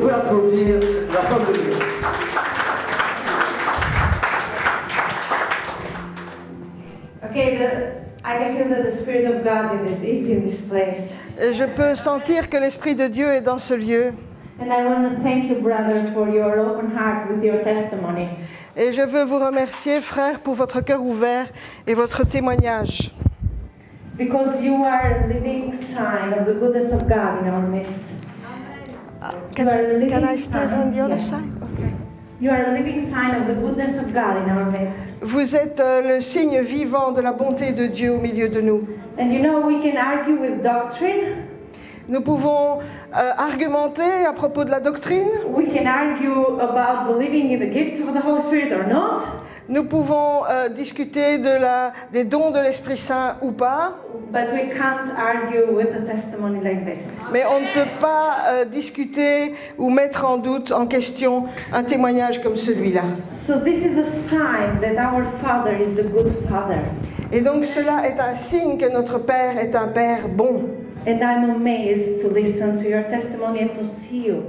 peut applaudir la femme de Dieu. Okay, I can feel that the Spirit of God is in this place. Et je peux sentir que l'Esprit de Dieu est dans ce lieu. And I want to thank you, brother, for your open heart with your testimony. Et je veux vous remercier, frère, pour votre cœur ouvert et votre témoignage. Because you are a living sign of the goodness of God in our midst. Can I stand on the other side? Okay. You are a living sign of the goodness of God in our midst. Vous êtes le signe vivant de la bonté de Dieu au milieu de nous. And you know, we can argue with doctrine. Nous pouvons argumenter à propos de la doctrine. We can argue about believing in the gifts of the Holy Spirit or not. Nous pouvons discuter des dons de l'Esprit Saint ou pas. But we can't argue with a testimony like this. Mais on ne peut pas discuter ou mettre en doute, en question, un témoignage comme celui-là. So this is a sign that our Father is a good Father. Et donc cela est un signe que notre Père est un Père bon. And I'm amazed to listen to your testimony and to see you.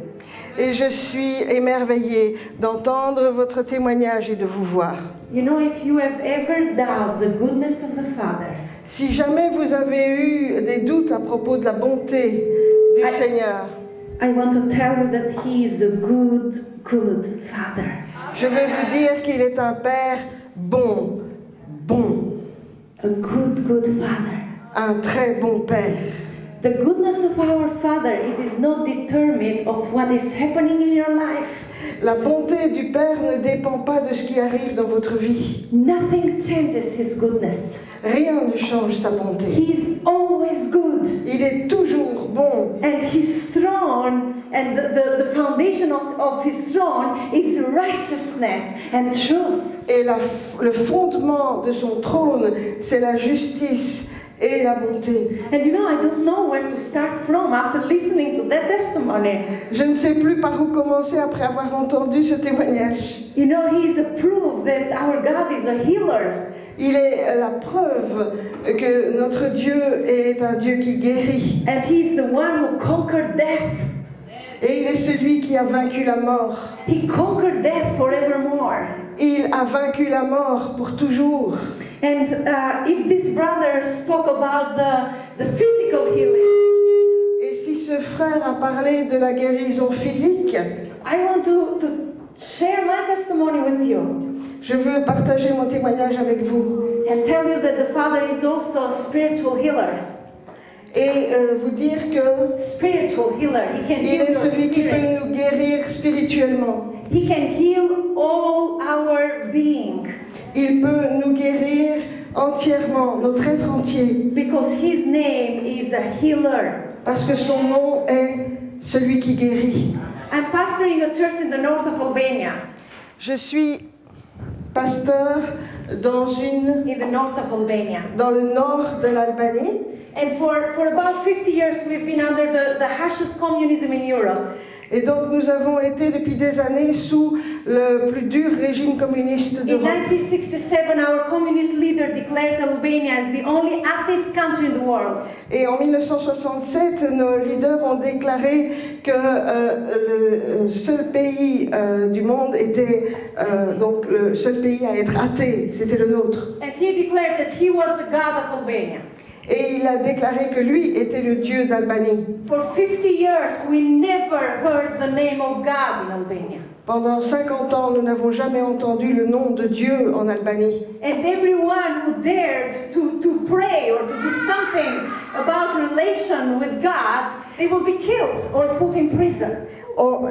Et je suis émerveillée d'entendre votre témoignage et de vous voir. You know, if you have ever doubted the goodness of the Father, si jamais vous avez eu des doutes à propos de la bonté du Seigneur, I want to tell you that He is a good Father. Je veux vous dire qu'il est un Père bon. A good Father. Un très bon Père. The goodness of our Father, it is not determined of what is happening in your life. La bonté du Père ne dépend pas de ce qui arrive dans votre vie. Nothing changes His goodness. Rien ne change sa bonté. He is always good. Il est toujours bon. And His throne, and the foundation of His throne is righteousness and truth. Et le fondement de son trône, c'est la justice et la bonté. And you know, I don't know where to start from after listening to that testimony. Je ne sais plus par où commencer après avoir entendu ce témoignage. You know, He is a proof that our God is a healer. Il est la preuve que notre Dieu est un Dieu qui guérit. And He is the one who conquered death. Et il est celui qui a vaincu la mort. He conquered death forevermore. Il a vaincu la mort pour toujours. And if this brother spoke about the physical healing, et si ce frère a parlé de la guérison physique, I want to share my testimony with you. Je veux partager mon témoignage avec vous. And tell you that the Father is also a spiritual healer. Et vous dire que spiritual healer. He can il heal est your celui qui spirit. peut nous guérir spirituellement. He can heal all our being. Il peut nous guérir entièrement, notre être entier. Because His name is a healer. Parce que son nom est celui qui guérit. I'm pastoring a church in the north of Albania. Je suis pasteur dans the north of Albania. Dans le nord de l'Albanie. And for about 50 years we've been under the harshest communism in Europe. Et donc nous avons été depuis des années sous le plus dur régime communiste d'Europe. In 1967, our communist leader declared Albania as the only atheist country in the world. Et en 1967, nos leaders ont déclaré que le seul pays du monde était donc le seul pays à être athée, c'était le nôtre. And he declared that he was the God of Albania. Et il a déclaré que lui était le Dieu d'Albanie. For 50 years, we never heard the name of God in Albania. Pendant 50 ans, nous n'avons jamais entendu le nom de Dieu en Albanie. And everyone who dared to pray or to do something about relation with God, they will be killed or put in prison.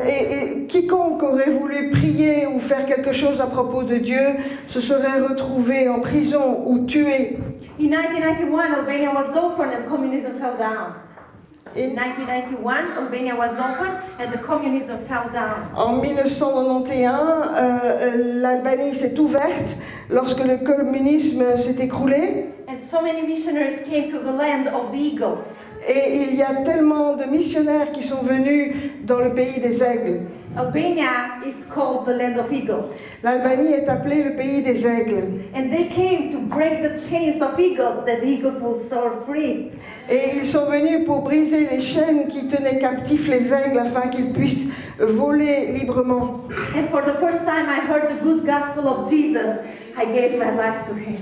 Et quiconque aurait voulu prier ou faire quelque chose à propos de Dieu se serait retrouvé en prison ou tué. In 1991, Albania was open and communism fell down. In 1991, Albania was open and the communism fell down. En 1991, l'Albanie s'est ouverte lorsque le communisme s'est écroulé. And so many missionaries came to the land of the eagles. Et il y a tellement de missionnaires qui sont venus dans le pays des aigles. Albania is called the land of eagles. L'Albanie est appelée le pays des aigles. And they came to break the chains of eagles that the eagles will soar free. Et ils sont venus pour briser les chaînes qui tenaient captifs les aigles afin qu'ils puissent voler librement. And for the first time I heard the good gospel of Jesus. I gave my life to him.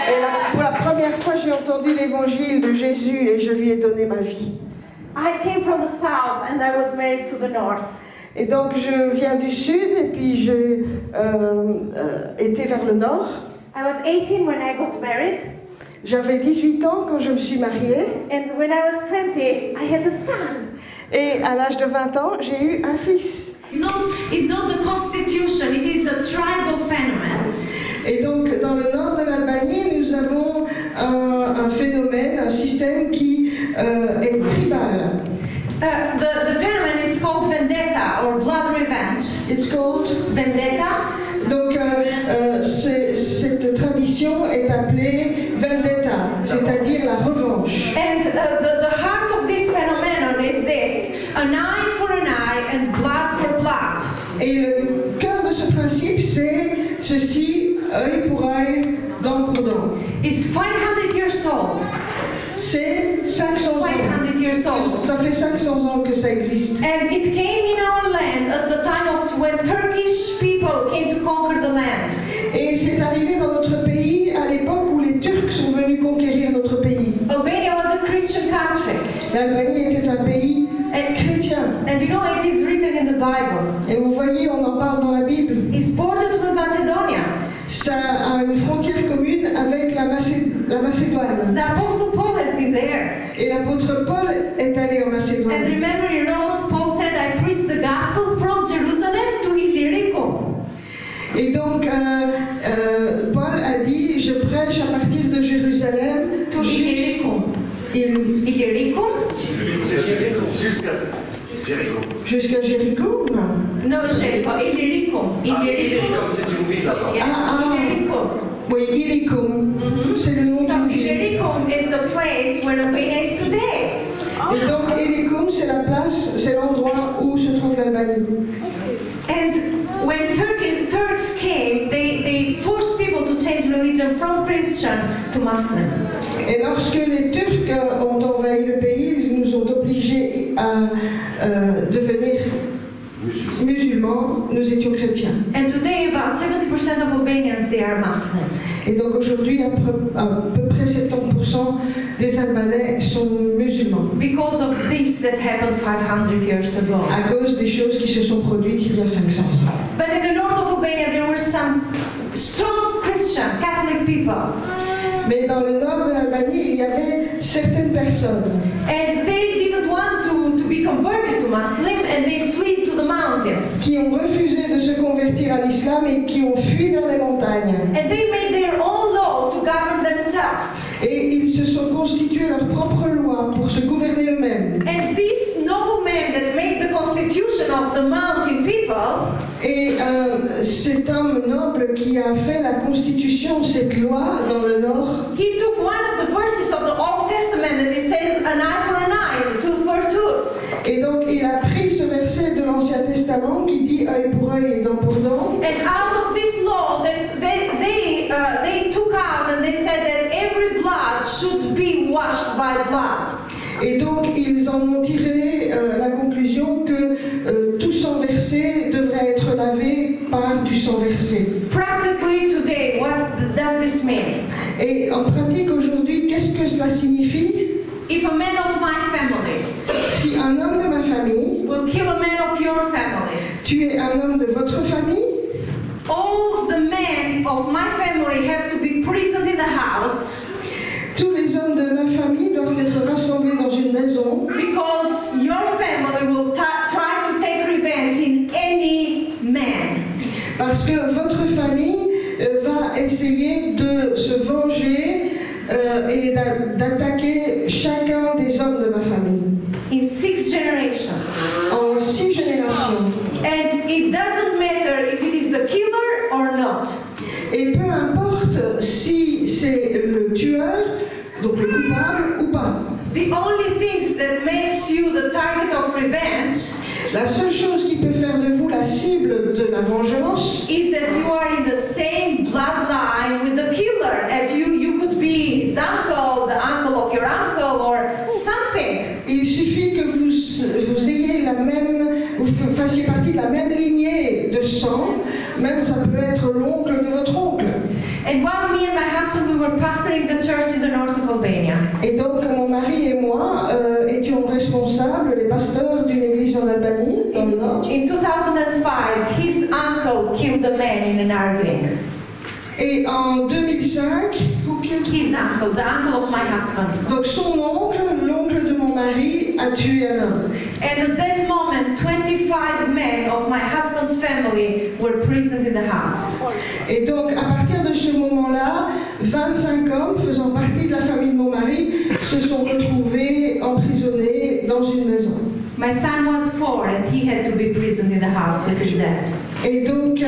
Et pour la première fois, j'ai entendu l'évangile de Jésus et je lui ai donné ma vie. I came from the south and I was married to the north. Et donc je viens du sud et puis j'ai été vers le nord. I was 18 when I got married. J'avais 18 ans quand je me suis mariée. And when I was 20, I had a son. Et à l'âge de 20 ans, j'ai eu un fils. It's not the constitution, it is a tribal phenomenon. Et donc, dans le nord de l'Albanie, nous avons un phénomène, un système qui est tribal. The phenomenon is called vendetta or blood revenge. It's called Vendetta. Donc, cette tradition est appelée vendetta, c'est-à-dire la revanche. And the heart of this phenomenon is this: an eye for an eye and blood for blood. Et le cœur de ce principe, c'est ceci, œil pour œil, dent pour dent. It's 500 years old. C'est 500 ans. 500 years old. Ça fait 500 ans que ça existe. And it came in our land at the time of when Turkish people came to conquer the land. Et c'est arrivé dans notre pays à l'époque où les Turcs sont venus conquérir notre pays. Albania was a Christian country. L'Albanie était un pays chrétien. And you know it is written in the Bible. Et vous voyez, on en parle dans la Bible. It's bordered with Macedonia. Ça a une frontière commune avec la Macédoine. The Apostle Paul has been there. Et l'apôtre Paul est allé en And Macédoine. remember in Romans, Paul said, I preach the gospel from Jerusalem to Illyricum. Et donc, Paul a dit, je prêche à partir de Jérusalem To Illyricum. Illyricum? jusqu'à Jéricho. Non. No, Jericho. Illyricum. Illyricum. C'est une ville là-bas. Illyricum. Oui, Illyricum. C'est le nom So d'une ville. Illyricum is the place where Albania is today. Et donc, Illyricum, c'est la place, c'est l'endroit où se trouve l'Albanie. And when Turks came, they forced people to change religion from Christian to Muslim. Et lorsque les Turcs ont envahi le pays, ils nous ont obligés à devenir musulmans, nous étions chrétiens. And today about 70% of Albanians, they are Muslim. Et donc aujourd'hui, à peu près 70% des Albanais sont musulmans. Because of this that happened 500 years ago. À cause des choses qui se sont produites il y a 500 ans. But in the north of Albania, there were some strong Christian, Catholic people. Mais dans le nord de l'Albanie, il y avait certaines personnes And they didn't want to be converted to Muslim, and they fled to the mountains. qui ont refusé de se convertir à l'islam et qui ont fui vers les montagnes. And they made their own law to govern themselves. Et ils se sont constitués leur propre loi pour se gouverner eux-mêmes. And this nobleman that made the constitution of the mountain people, Et cet homme noble qui a fait la constitution, cette loi dans le nord, he took one of the verses of the Old Testament that it says an eye for an eye and a tooth for a tooth. et donc il a pris ce verset de l'Ancien Testament qui dit œil pour œil et dent pour dent. And out of this law, that they took out and they said that every blood should be washed by blood. Et donc ils en ont tiré la conclusion que tout sang versé devrait être lavé par du sang versé. Practically today, what does this mean? Et en pratique aujourd'hui, qu'est-ce que cela signifie? If a man of my family Si un homme de ma famille will kill a man of your family, tue un homme de votre famille, all the men of my family have to be present in the house tous les hommes de ma famille doivent être rassemblés dans une maison because your family will try to take revenge in any man. parce que votre famille va essayer de se venger et d'attaquer chacun des hommes de ma famille In 6 generations. en 6 générations. And it doesn't matter if it is the killer or not. Et peu importe si c'est le tueur, donc le coupable ou pas. The only things that makes you the target of revenge La seule chose qui peut faire de vous la cible de la vengeance, is that you are in the same bloodline with the killer, and you could be his uncle, the uncle of your uncle, or something. il suffit que vous ayez la même, vous fassiez partie de la même lignée de sang, même ça peut être l'oncle de votre oncle. And while me and my husband, we were pastoring the church in the north of Albania. Et donc mon mari et moi étions responsables, les pasteurs d'une église en Albanie, dans le nord. In 2005, his uncle killed a man in an arguing. Et en 2005, His uncle, the uncle of my husband. donc son oncle, l'oncle de mon mari, a tué un homme. And at that moment, 25 men of my husband's family were prisoned in the house. Et donc à partir de ce moment-là, 25 hommes faisant partie de la famille de mon mari se sont retrouvés emprisonnés dans une maison. My son was 4 and he had to be prisoned in the house with his dad. Et donc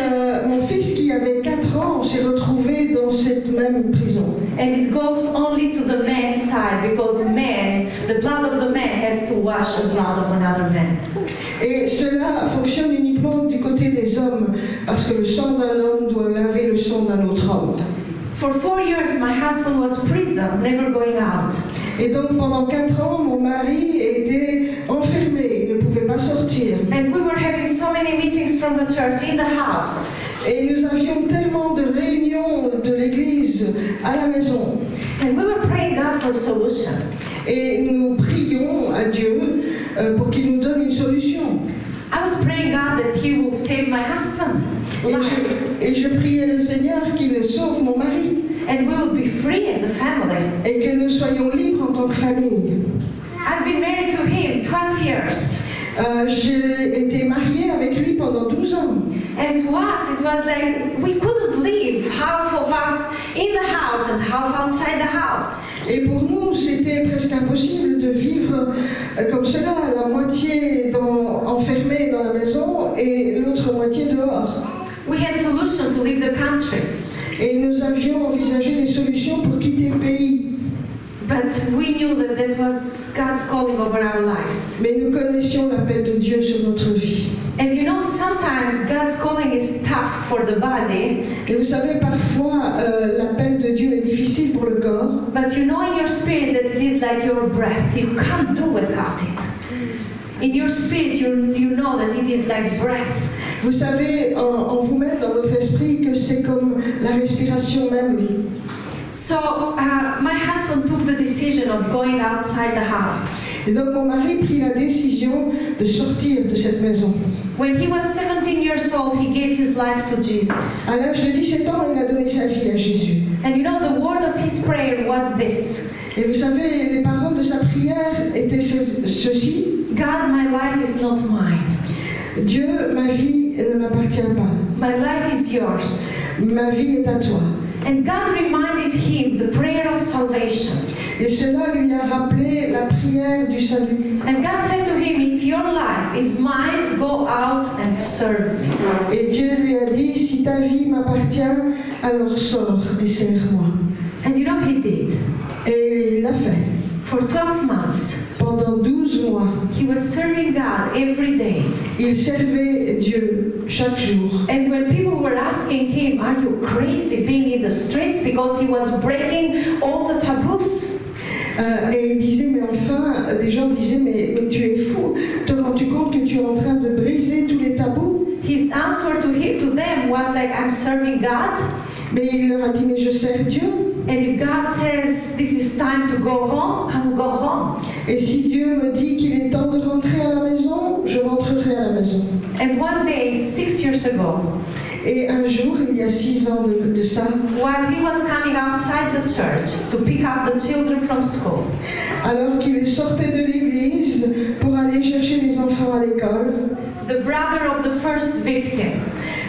mon fils qui avait 4 ans s'est retrouvé dans cette même prison. And it goes only to the man's side because man, the blood of the man has to wash the blood of another man. Et cela fonctionne uniquement du côté des hommes, parce que le sang d'un homme doit laver le sang d'un autre homme. For 4 years, my husband was prisoned, never going out. Et donc pendant 4 ans, mon mari était enfermé, il ne pouvait pas sortir. And we were having so many meetings from the church in the house. Et nous avions tellement de réunions de l'église à la maison. And we were praying God for a solution. Et nous prions à Dieu pour qu'il nous donne une solution. I was praying God that He will save my husband. Et je priais le Seigneur qu'il sauve mon mari. And we will be free as a family. Et que nous soyons libres en tant que famille. I've been married to him 12 years. J'ai été mariée avec lui pendant 12 ans. And to us, it was like we couldn't live, half of us in the house and half outside the house. Et pour nous, c'était presque impossible de vivre comme cela, la moitié enfermée dans la maison et l'autre moitié dehors. We had solution to leave the country. Et nous avions envisagé des solutions pour quitter le pays. But we knew that that was God's calling over our lives. Mais nous connaissions l'appel de Dieu sur notre vie. And you know, sometimes God's calling is tough for the body. Et vous savez, parfois, l'appel de Dieu est difficile pour le corps. But you know in your spirit that it is like your breath. You can't do without it. In your spirit, you know that it is like breath. Vous savez en vous-même, dans votre esprit, que c'est comme la respiration même. So my husband took the decision of going outside the house. Et donc mon mari prit la décision de sortir de cette maison. When he was 17 years old, he gave his life to Jesus. À l'âge de 17 ans, il a donné sa vie à Jésus. And you know, the word of his prayer was this. Et vous savez, les paroles de sa prière étaient ceci. God, my life is not mine. Dieu, ma vie ne m'appartient pas. My life is yours. Ma vie est à toi. And God reminded him the prayer of salvation. Et cela lui a rappelé la prière du salut. And God said to him, if your life is mine, go out and serve me. Et Dieu lui a dit, si ta vie m'appartient, alors sors et sers-moi. And you know, he did. Et il l'a fait. For 12 months, Pendant 12 mois, he was serving God every day. il servait Dieu chaque jour. And when people were asking him, are you crazy being in the streets? Because he was breaking all the taboos. Et il disait, mais enfin, les gens disaient, mais tu es fou. Te rends-tu compte que tu es en train de briser tous les tabous? His answer to them was like, I'm serving God. Mais il leur a dit, mais je sers Dieu. And if God says this is time to go home, I will go home. Et si Dieu me dit qu'il est temps de rentrer à la maison, je rentrerai à la maison. And one day, 6 years ago, Et un jour, il y a 6 ans de ça, while he was coming outside the church to pick up the children from school, alors qu'il sortait de l'église pour aller chercher les enfants à l'école, the brother of the first victim,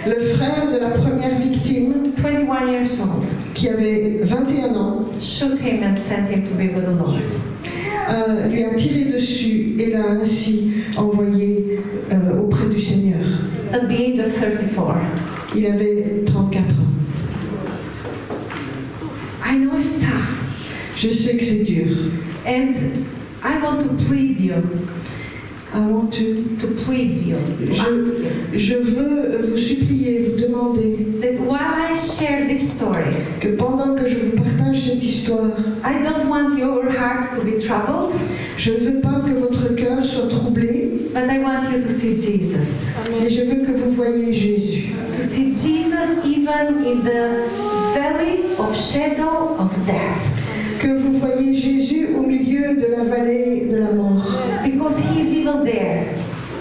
le frère de la première victime, 21 years old, qui avait 21 ans, shoot him and sent him to be with the Lord. lui a tiré dessus et l'a ainsi envoyé auprès du Seigneur. At the age of 34. Il avait 34 ans. I know it's tough. Je sais que c'est dur. And I want to plead you. I want to plead you, to ask you, je veux vous supplier, vous demander that while I share this story, que pendant que je vous partage cette histoire, I don't want your hearts to be troubled, je ne veux pas que votre cœur soit troublé, but I want you to see Jesus. mais je veux que vous voyiez Jésus. To see Jesus even in the valley of shadow of death. Que vous voyiez Jésus au milieu de la vallée de la mort, Because he is even there.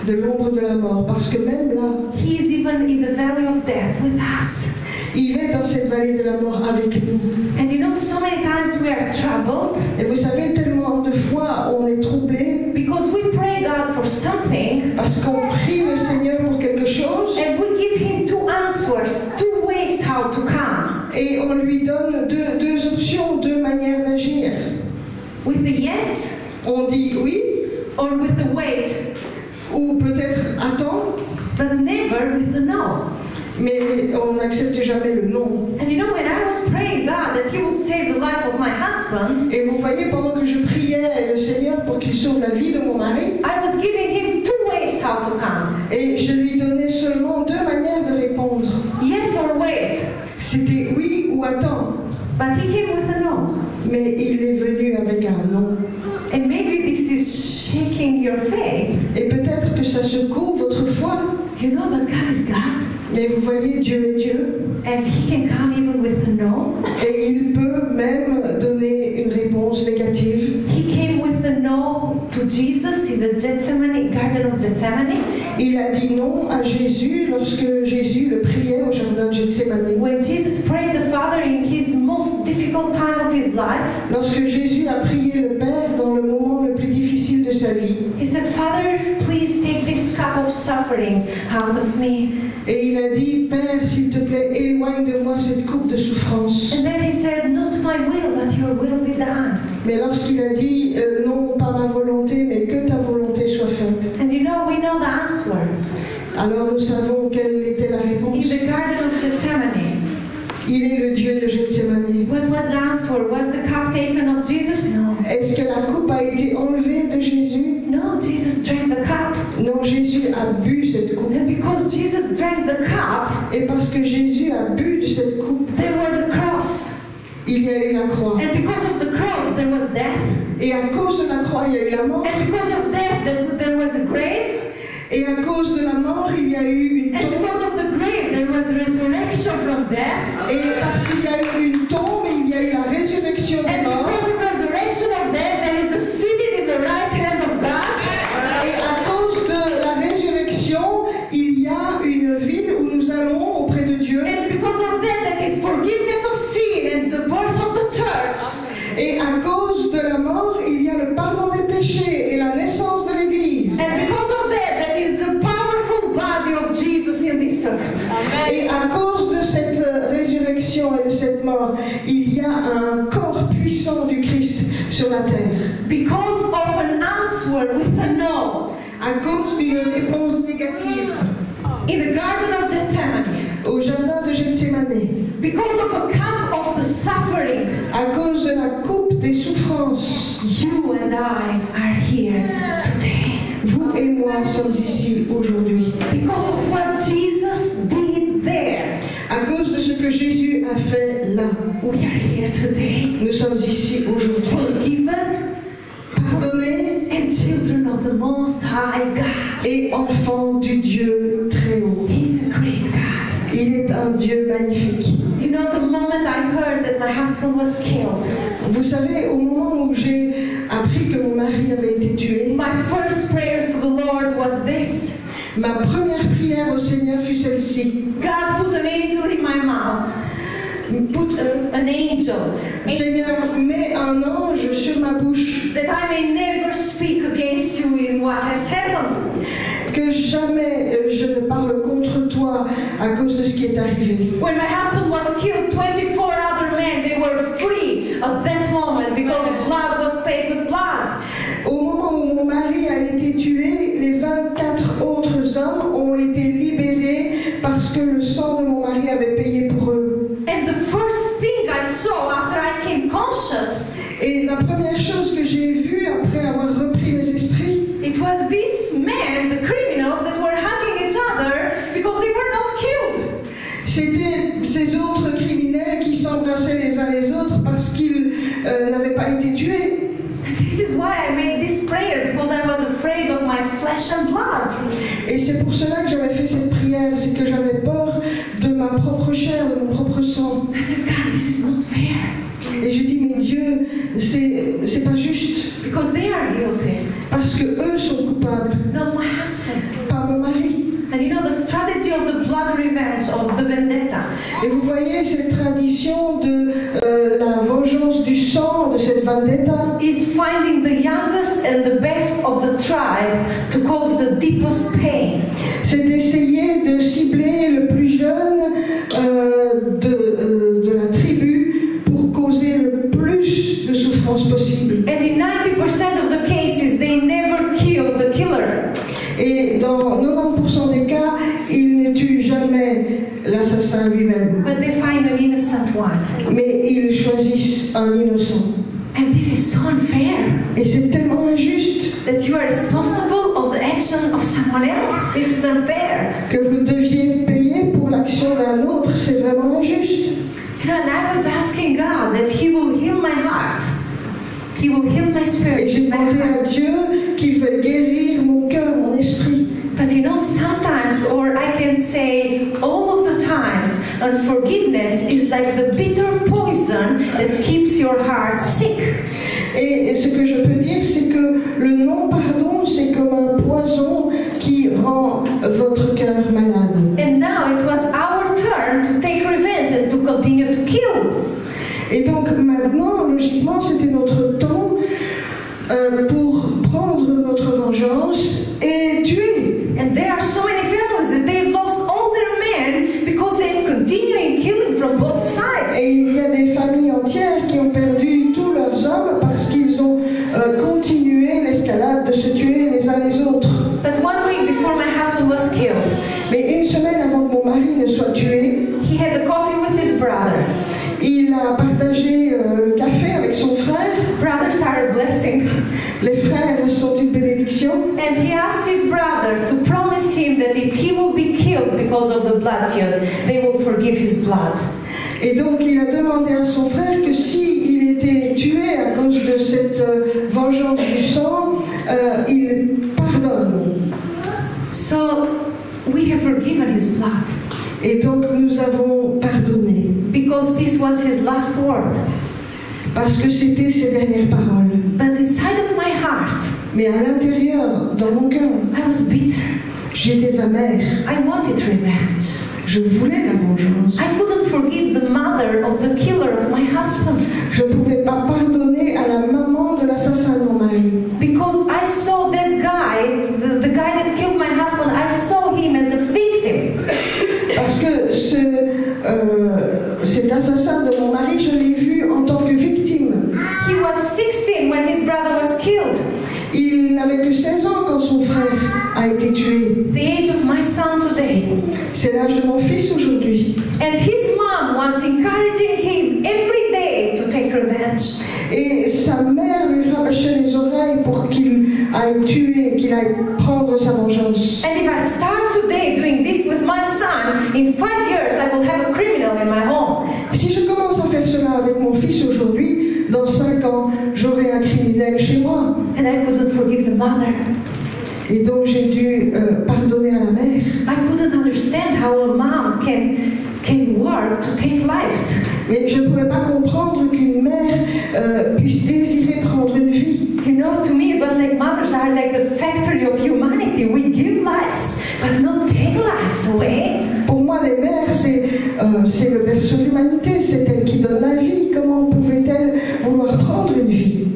de l'ombre de la mort, parce que même là, He is even in the valley of death with us. il est dans cette vallée de la mort avec nous. And you know, so many times we are troubled Et vous savez, tellement de fois on est troublé because we pray God for something parce qu'on prie le Seigneur pour quelque chose and we give him two answers, two ways how to come. et on lui donne deux options, deux manières d'agir. With the yes On dit oui or with the wait, ou peut-être attends, but never with the no. mais on n'accepte jamais le non. And you know, when I was praying God that he would save the life of my husband, Et vous voyez, pendant que je priais le Seigneur pour qu'il sauve la vie de mon mari, I was giving him two ways how to come. et je lui donnais seulement deux manières de répondre. Yes or wait. C'était oui ou attends, But he came with a no. mais il est venu avec un non. And maybe this is shaking your faith. Et peut-être que ça secoue votre foi, You know that God is God. mais vous voyez, Dieu est Dieu, And he can come even with a no. et il peut même donner une réponse négative. He came with a no to Jesus in the Garden of Gethsemane. Il a dit non à Jésus lorsque Jésus le priait au jardin de Gethsémani. When Jesus prayed the Father in his most difficult time of his life, Lorsque Jésus a prié le Père dans le moment le plus difficile de sa vie, he said, Father, please take this cup of suffering out of me. et il a dit, Père, s'il te plaît, éloigne de moi cette coupe de souffrance. And then he said, not my will, but your will be done. Mais lorsqu'il a dit, non, pas ma volonté, mais que ta volonté soit faite, And you know, we know the answer. alors nous savons quelle était la réponse. In the Garden of Gethsemane, Il est le Dieu de Gethsémani. what was the answer? Was the cup taken of Jesus? No. Est-ce que la coupe a été enlevée de Jésus? No, Jesus drank the cup. Non, Jésus a bu cette coupe. And because Jesus drank the cup, Et parce que Jésus a bu de cette coupe, there was a cross. il y a eu la croix. And because of the cross, there was death. Et à cause de la croix, il y a eu la mort. And because of death, there was a grave. Et à cause de la mort, il y a eu une And tombe. because of the grave, there was resurrection from death. Et parce qu'il y a eu une tombe, il y a eu la résurrection des And morts. because of resurrection of death, there is a seated in the right hand of God. Et à cause de la résurrection, il y a une ville où nous allons auprès de Dieu. And because of that is forgiveness of sin and the birth of the church. Et à cause de la mort, il y a le pardon des péchés et la naissance de l'Église. And because of that is a powerful body of Jesus in this earth. Et à cause de cette résurrection et de cette mort, il y a un corps puissant du Christ sur la terre. Because of an answer with a no. À cause d'une réponse négative In the Garden of Gethsemane. au jardin de Gethsémani, Because of a cup of the suffering. à cause de la coupe des souffrances, You and I are here today. vous et moi sommes ici aujourd'hui. Because of what Jesus did there. À cause de ce que Jésus a fait là, We are here today. nous sommes ici aujourd'hui. Forgiven Pardonnés and children of the Most High God. et enfants du Dieu très haut. He's a great God. Il est un Dieu magnifique. You know, the moment I heard that my husband was killed, Vous savez, au moment où j'ai appris que mon mari avait été tué, my first prayer to the Lord was this. ma première prière au Seigneur fut celle-ci. God put an angel in my mouth. An angel. Seigneur, mets un ange sur ma bouche, That I may never speak against you in what has happened. que jamais je ne parle contre toi à cause de ce qui est arrivé. When my husband was killed, 24 other men, they were free at that moment because blood was paid with blood. Au moment où mon mari a été tué, les 24 autres hommes ont été libérés parce que le sang de mon mari avait payé pour eux. And the first thing I saw after I came conscious, Et la première chose que j'ai vue après avoir repris mes esprits, it was this man chair, de mon propre sang. I said, God, this is not fair. Et je dis, mais Dieu, c'est pas juste. Because they are guilty, Parce que eux sont coupables, not my husband. pas mon mari. And you know the strategy of the blood revenge, of the vendetta, Et vous voyez cette tradition de la vengeance du sang, de cette vendetta, is finding the youngest and the best of the tribe to cause the deepest pain. c'est d'essayer de cibler le plus jeune de la tribu pour causer le plus de souffrance possible. And in 90% of the cases, they never kill the killer. Et dans 90% des cas, ils ne tuent jamais l'assassin lui-même, But they find an innocent one. mais ils choisissent un innocent. And this is so unfair Et c'est tellement injuste that you are responsible of the action of someone else. This is unfair. que vous deviez payer pour l'action d'un autre, c'est vraiment injuste. You know, and I was asking God that He will heal my heart. He will heal my Et spirit, j'ai my demandé heart. à Dieu qu'il veuille guérir mon cœur, mon esprit. But you know, sometimes, or I can say all of the times, unforgiveness is like the bitter poison that keeps your heart sick. Et ce que je peux dire, c'est que le non-pardon, c'est comme un poison qui rend votre cœur malade. And now it was our turn to take revenge and to continue to kill. Et donc maintenant, logiquement, c'était notre temps pour prendre notre vengeance et tuer. And there are so many families that they've lost all their men because they've continued killing from both sides. Et il y a des familles entières qui ont perdu tous leurs hommes parce qu'ils ont continué l'escalade de se tuer les uns les autres. But 1 week before my husband was killed, Mais une semaine avant que mon mari ne soit tué, he had a coffee with his brother. il a partagé le café avec son frère. Brothers are a blessing. Les frères sont une bénédiction. And he asked his brother to promise him that if he will be killed because of the blood feud, they will forgive his blood. Et donc il a demandé à son frère que s'il était tué à cause de cette vengeance du sang, il pardonne. So we have forgiven his blood Et donc nous avons pardonné. because this was his last word. Parce que c'était ses dernières paroles. But inside of my heart, Mais à l'intérieur, dans mon cœur, I was bitter. j'étais amère. I wanted revenge. Je voulais la vengeance. I couldn't forgive the mother of the killer of my husband Je ne pouvais pas pardonner à la maman de l'assassin de mon mari. because I saw that guy, the guy that killed my husband, I saw him as a victim. Parce que cet assassin de mon mari, je l'ai vu en tant que victime. He was 16 when his brother was killed. Il n'avait que 16 ans quand son frère a été tué. The age of my son today. C'est l'âge de mon fils aujourd'hui. And his mom was encouraging him every day to take revenge. Et sa mère lui rabâchait les oreilles pour qu'il aille tuer, qu'il aille prendre sa vengeance. And if I start today doing this with my son, in 5 years I will have a criminal in my home. Si je commence à faire cela avec mon fils aujourd'hui, dans 5 ans, j'aurai un criminel chez moi. And I couldn't forgive the mother. Et donc j'ai dû pardonner à la mère. I couldn't understand how a mom can work to take lives. Mais je ne pouvais pas comprendre qu'une mère puisse désirer prendre une vie. You know, to me it was like mothers are like the factory of humanity. We give lives, but not take lives away. Pour moi, les mères, c'est le berceau de l'humanité, c'est elles qui donnent la vie. Comment pouvaient-elles vouloir prendre une vie?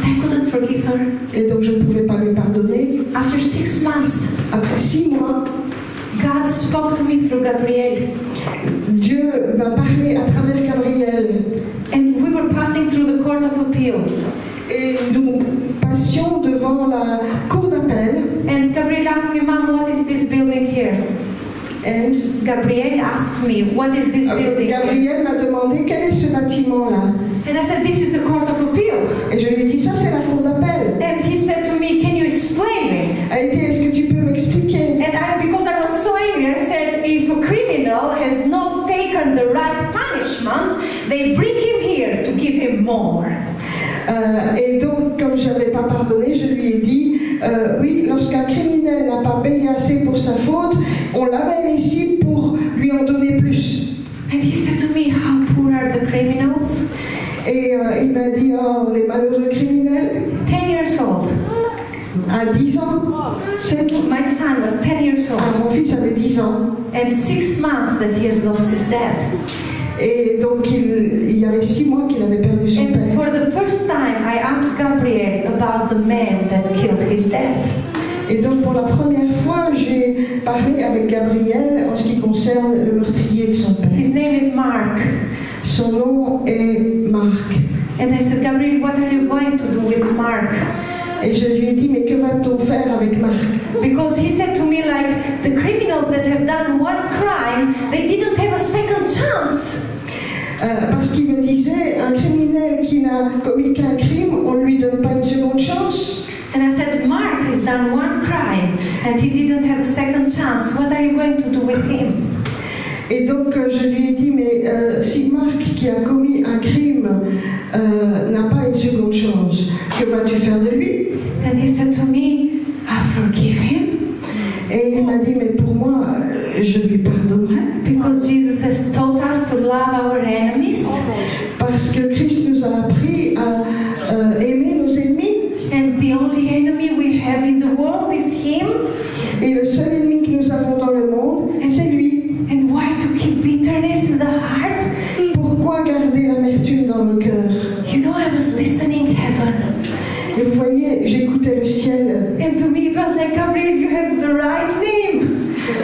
I couldn't forgive her. Et donc je ne pouvais pas lui pardonner. After 6 months, Après 6 mois, God spoke to me through Gabriel. Dieu m'a parlé à travers Gabriel. And we were passing through the court of appeal. Et nous passions devant la cour d'appel. And Gabriel asked me, Mom, what is this building here? Et Gabriel asked me, what is this building here? Gabriel m'a demandé quel est ce bâtiment-là. And I said, this is the court of appeal. Et je lui ai dit, ça c'est la cour d'appel. And he said to me, can you explain me? Elle a dit, est-ce que tu peux m'expliquer? And because I was so angry, I said, if a criminal has not taken the right punishment, they bring him here to give him more. Et donc, comme je n'avais pas pardonné, je lui ai dit, oui, lorsqu'un criminel n'a pas payé assez pour sa faute, on l'amène ici pour lui en donner plus. And he said to me, how poor are the criminals? Et il m'a dit, oh, les malheureux criminels, 10 years old. à 10 ans, My son was 10 years old. mon fils avait 10 ans. And 6 months that he has lost his dad. Et donc il y avait 6 mois qu'il avait perdu son And père. for the first time, I asked Gabriel about the man that killed his dad. Et donc pour la première fois, j'ai parlé avec Gabriel en ce qui concerne le meurtrier de son père. His name is Mark. Son nom est Marc. And I said, Gabriel, what are you going to do with Mark? Et je lui ai dit, mais que va-t-on faire avec Marc? Because he said to me, like, the criminals that have done one crime, they didn't have a second chance. Parce qu'il me disait, un criminel qui n'a commis qu'un crime, on ne lui donne pas une seconde chance. And I said, Mark has done one crime, and he didn't have a second chance. What are you going to do with him? Et donc je lui ai dit, mais si Marc qui a commis un crime n'a pas une seconde chance, que vas-tu faire de lui? And he said to me, I'll forgive him. Et il m'a dit, mais pour moi, je lui pardonnerai. Because Jesus has taught us to love our enemies. Parce que Christ nous a appris à aimer nos ennemis. And the only enemy we have in the world is him. Et le seul ennemi que nous avons dans le monde, c'est lui. And why to keep bitterness in the heart? Pourquoi garder l'amertume dans le cœur? You know, I was listening heaven. Et vous voyez, j'écoutais le ciel. And to me it was like, Gabriel, you have the right name.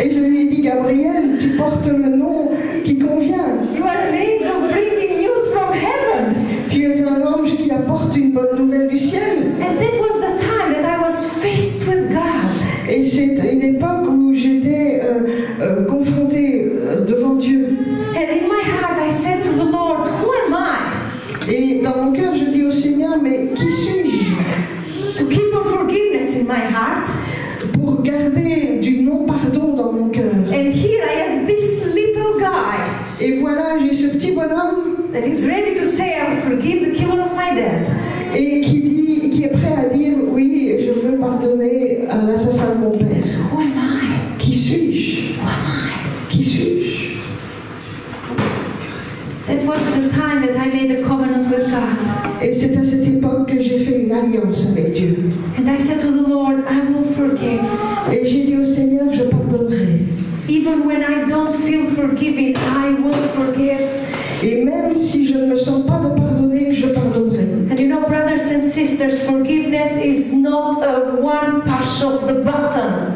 Et je lui ai dit, Gabriel, tu portes le nom qui convient. You are an angel bringing news from heaven. Tu es un ange qui apporte une bonne nouvelle du ciel. And that was the time that I was faced with God. Et c'est une époque où j'étais confrontée devant Dieu. And in my heart I said to the Lord, who am I? Et dans mon cœur, je dis au Seigneur, mais qui suis-je? To keep unforgiveness in my heart. Pour garder du non-pardon dans mon cœur. And here I have this little guy Et voilà, j'ai ce petit bonhomme that is ready to say, I will forgive the killer of my dad. et qui est prêt à dire, oui, je veux pardonner à l'assassin de mon père. Who am I? Qui suis-je? Who am I? Qui suis-je? That was the time that I made a covenant with God. Et c'est à cette époque que j'ai fait une alliance avec Dieu. And I said to the Lord, I will forgive. Et j'ai dit au Seigneur, je pardonnerai. Even when I don't feel forgiven, I will forgive. Et même si je ne me sens pas de pardonner, je pardonnerai. And you know, brothers and sisters, forgiveness is not a one push of the button.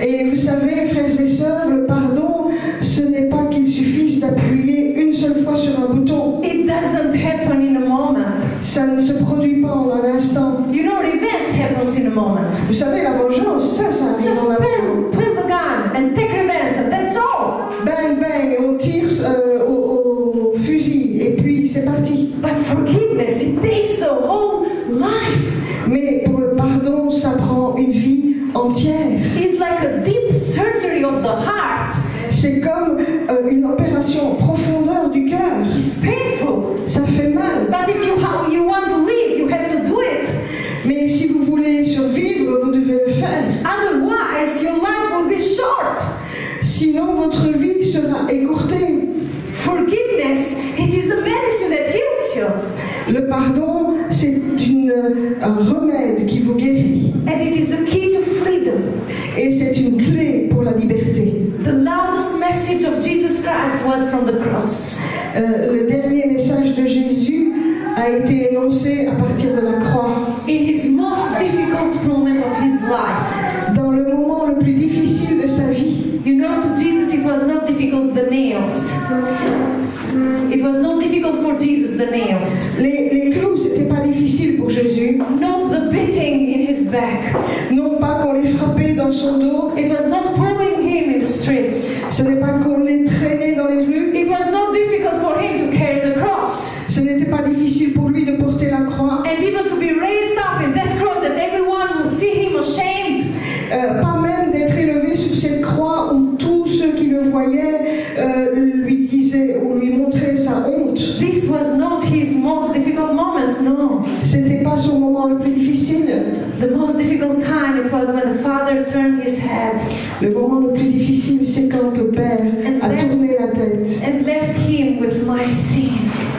Et vous savez, frères et sœurs, le pardon, ce n'est pas qu'il suffise d'appuyer une seule fois sur un bouton. It doesn't happen in a moment. Ça ne se produit pas en un instant. You know, revenge happens in a moment. Vous savez, la vengeance, ça arrive Just en un moment. pull the gun and take revenge, and that's all. Bang, bang, on tire au fusil, et puis c'est parti. But forgiveness, it takes the whole life. Mais pour le pardon, ça prend une vie entière. It's like a deep surgery of the heart. C'est comme une opération en profondeur du cœur. It's painful. Ça fait mal. But if you want to live, you have to do it. Mais si vous voulez survivre, vous devez le faire. Otherwise, your life will be short. Sinon, votre vie sera écourtée. Forgiveness, it is the medicine that heals you. Le pardon, c'est un remède qui vous guérit. And it is the key to freedom. Et c'est une clé pour la liberté. The loudest message of Jesus Christ was from the cross. Le dernier message de Jésus a été énoncé à partir de la croix. In his most difficult moment of his life. Dans le moment le plus difficile de sa vie. You know, to Jesus it was not difficult, the nails. It was not difficult for Jesus, the nails. Les clous, c'était pas difficile pour Jésus. Not the beating in his back. Non pas qu'on les frappait dans son dos. It was not pulling him in the streets. Ce n'est pas qu'on les traînait dans les rues. It was not difficult for him to carry the cross. Ce n'était pas difficile pour lui de porter la croix. And even to be raised up in that cross that everyone will see him ashamed. Pas même d'être élevé sur cette croix où tous ceux qui le voyaient lui disaient ou lui montraient sa honte. This was not his most difficult moments, no. C'était pas son moment le plus difficile. The most difficult time it was when the father turned his head. Le moment le plus difficile, c'est quand le père a tourné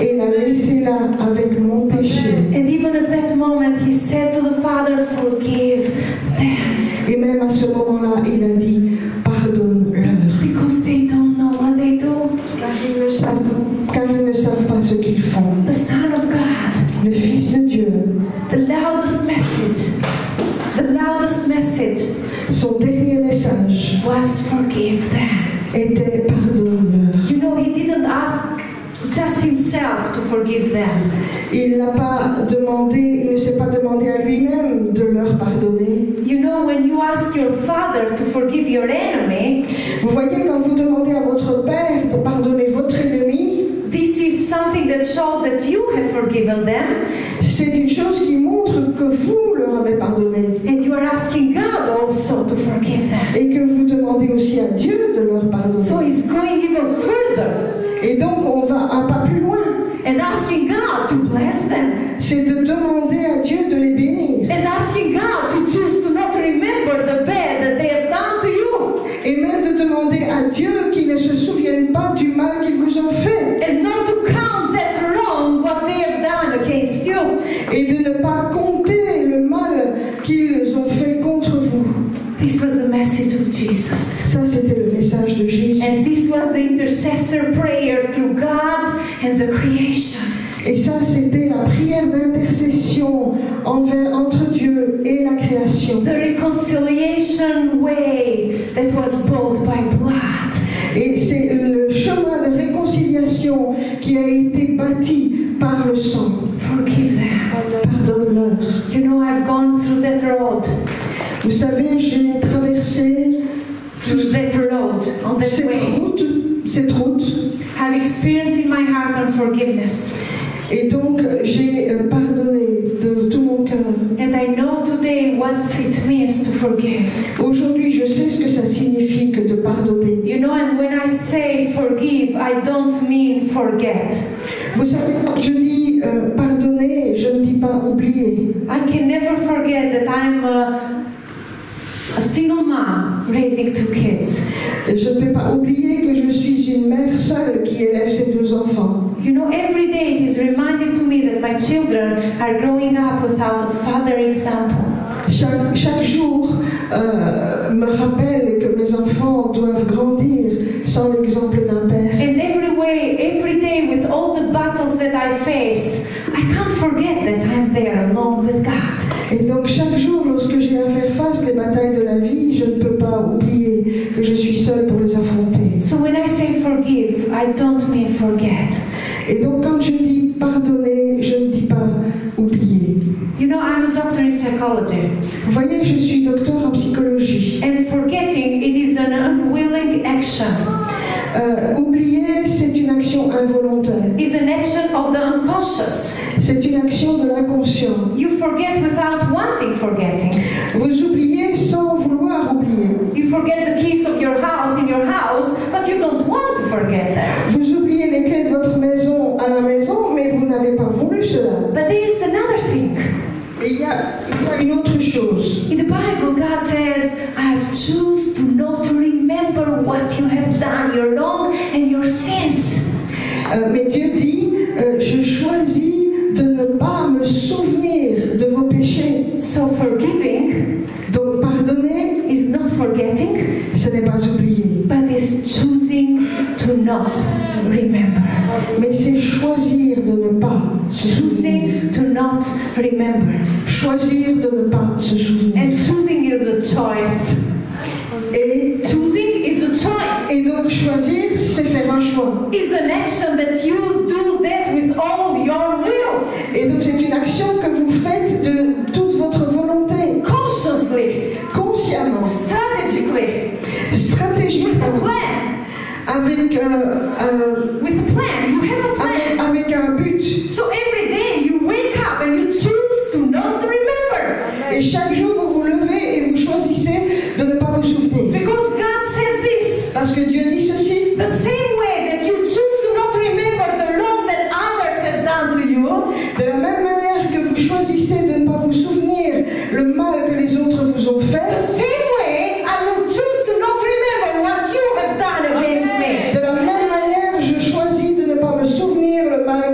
et l'a laissé là avec mon péché. And even at that moment, he said to the Father, forgive them. Et même à ce moment-là, il a dit, pardonne-leur. Because they don't know what they do. Car ils ne savent pas ce qu'ils font. The Son of God, Le Fils de Dieu, the loudest message son dernier message was forgive them. était pardonne-leur. You know, he didn't ask just himself to forgive them. Il n'a pas demandé, il ne s'est pas demandé à lui-même de leur pardonner. You know, when you ask your father to forgive your enemy, Vous voyez, quand vous demandez à votre Père de pardonner votre ennemi, this is something that shows that you have forgiven them, c'est une chose qui montre que vous leur avez pardonné and you are asking God also to forgive them. et que vous demandez aussi à Dieu de leur pardonner. So he's going even further Et donc on va un pas plus loin, and asking God to bless them, c'est de demander à Dieu de les bénir and asking God to choose to not remember the bad that they have done to you, et même de demander à Dieu qu'ils ne se souviennent pas du mal qu'ils vous ont fait and not to count that wrong what they have done against you. et de ne pas compter le mal qu'ils ont fait contre vous. This was the message of Jesus. Ça, c'était le message de Jésus. And this was the intercessor prayer through God and the creation. Et ça, c'était la prière d'intercession entre Dieu et la création. The reconciliation way that was bought by blood. Et c'est le chemin de réconciliation qui a été bâti par le sang. Forgive them. Pardonne-leur. You know, I've gone through that road. Vous savez, j'ai traversé Through that road, on that cette way. route, I've experienced in my heart unforgiveness. et donc j'ai pardonné de tout mon cœur. And I know today what it means to forgive. Aujourd'hui, je sais ce que ça signifie que de pardonner. You know, and when I say forgive, I don't mean forget. Vous savez, quand je dis pardonner, je ne dis pas oublier. I can never forget that I'm a single mom raising 2 kids. Je ne peux pas oublier que je suis une mère seule qui élève ses 2 enfants. You know, every day it is reminded to me that my children are growing up without a father example. Chaque jour me rappelle que mes enfants doivent grandir sans l'exemple d'un père. And every day with all the battles that I face, I can't forget that I'm there alone with God. Et donc chaque jour, lorsque j'ai à faire face les batailles de la vie, je ne peux pas oublier que je suis seule pour les affronter. So when I say forgive, I don't mean forget. Et donc quand je dis pardonner, je ne dis pas oublier. You know, I'm a doctor in psychology. Vous voyez, je suis docteur en psychologie. And forgetting, it is an unwilling action. Oublier, c'est une action involontaire. It's an action of the unconscious. C'est une action de l'inconscient. You forget without wanting forgetting. Vous oubliez sans vouloir oublier. You forget the keys of your house in your house, but you don't want to forget that. Vous oubliez les clés de votre maison à la maison, mais vous n'avez pas voulu cela. But there is another thing. Mais il y a une autre chose. In the Bible, God says, I've chosen to not to remember what you have done, your wrong and your sins. Mais Dieu dit, je choisis de ne pas me souvenir de vos péchés. So forgiving Donc pardonner, is not forgetting, ce n'est pas oublier, but is choosing to not remember. mais c'est choisir de ne pas se souvenir. Choosing to not remember. Choisir de ne pas se souvenir. And choosing is a choice. Et Choosing is a choice. Et donc choisir, c'est faire un choix. It's an action that you do that with all your will. Et donc c'est une action que vous faites de toute votre volonté, Consciously, consciemment, strategically, with stratégiquement, a plan. avec With a plan, you have a plan. avec un but. So every day you wake up and you choose to not remember. Et chaque jour vous vous levez et vous choisissez de ne pas vous souvenir. Because God says this. Parce que Dieu dit ceci. The same way that you choose to not remember the wrong that others has done to you, De la même manière que vous choisissez de ne pas vous souvenir le mal que les autres vous ont the fait, same way I will choose to not remember what you have done against me. de la même manière je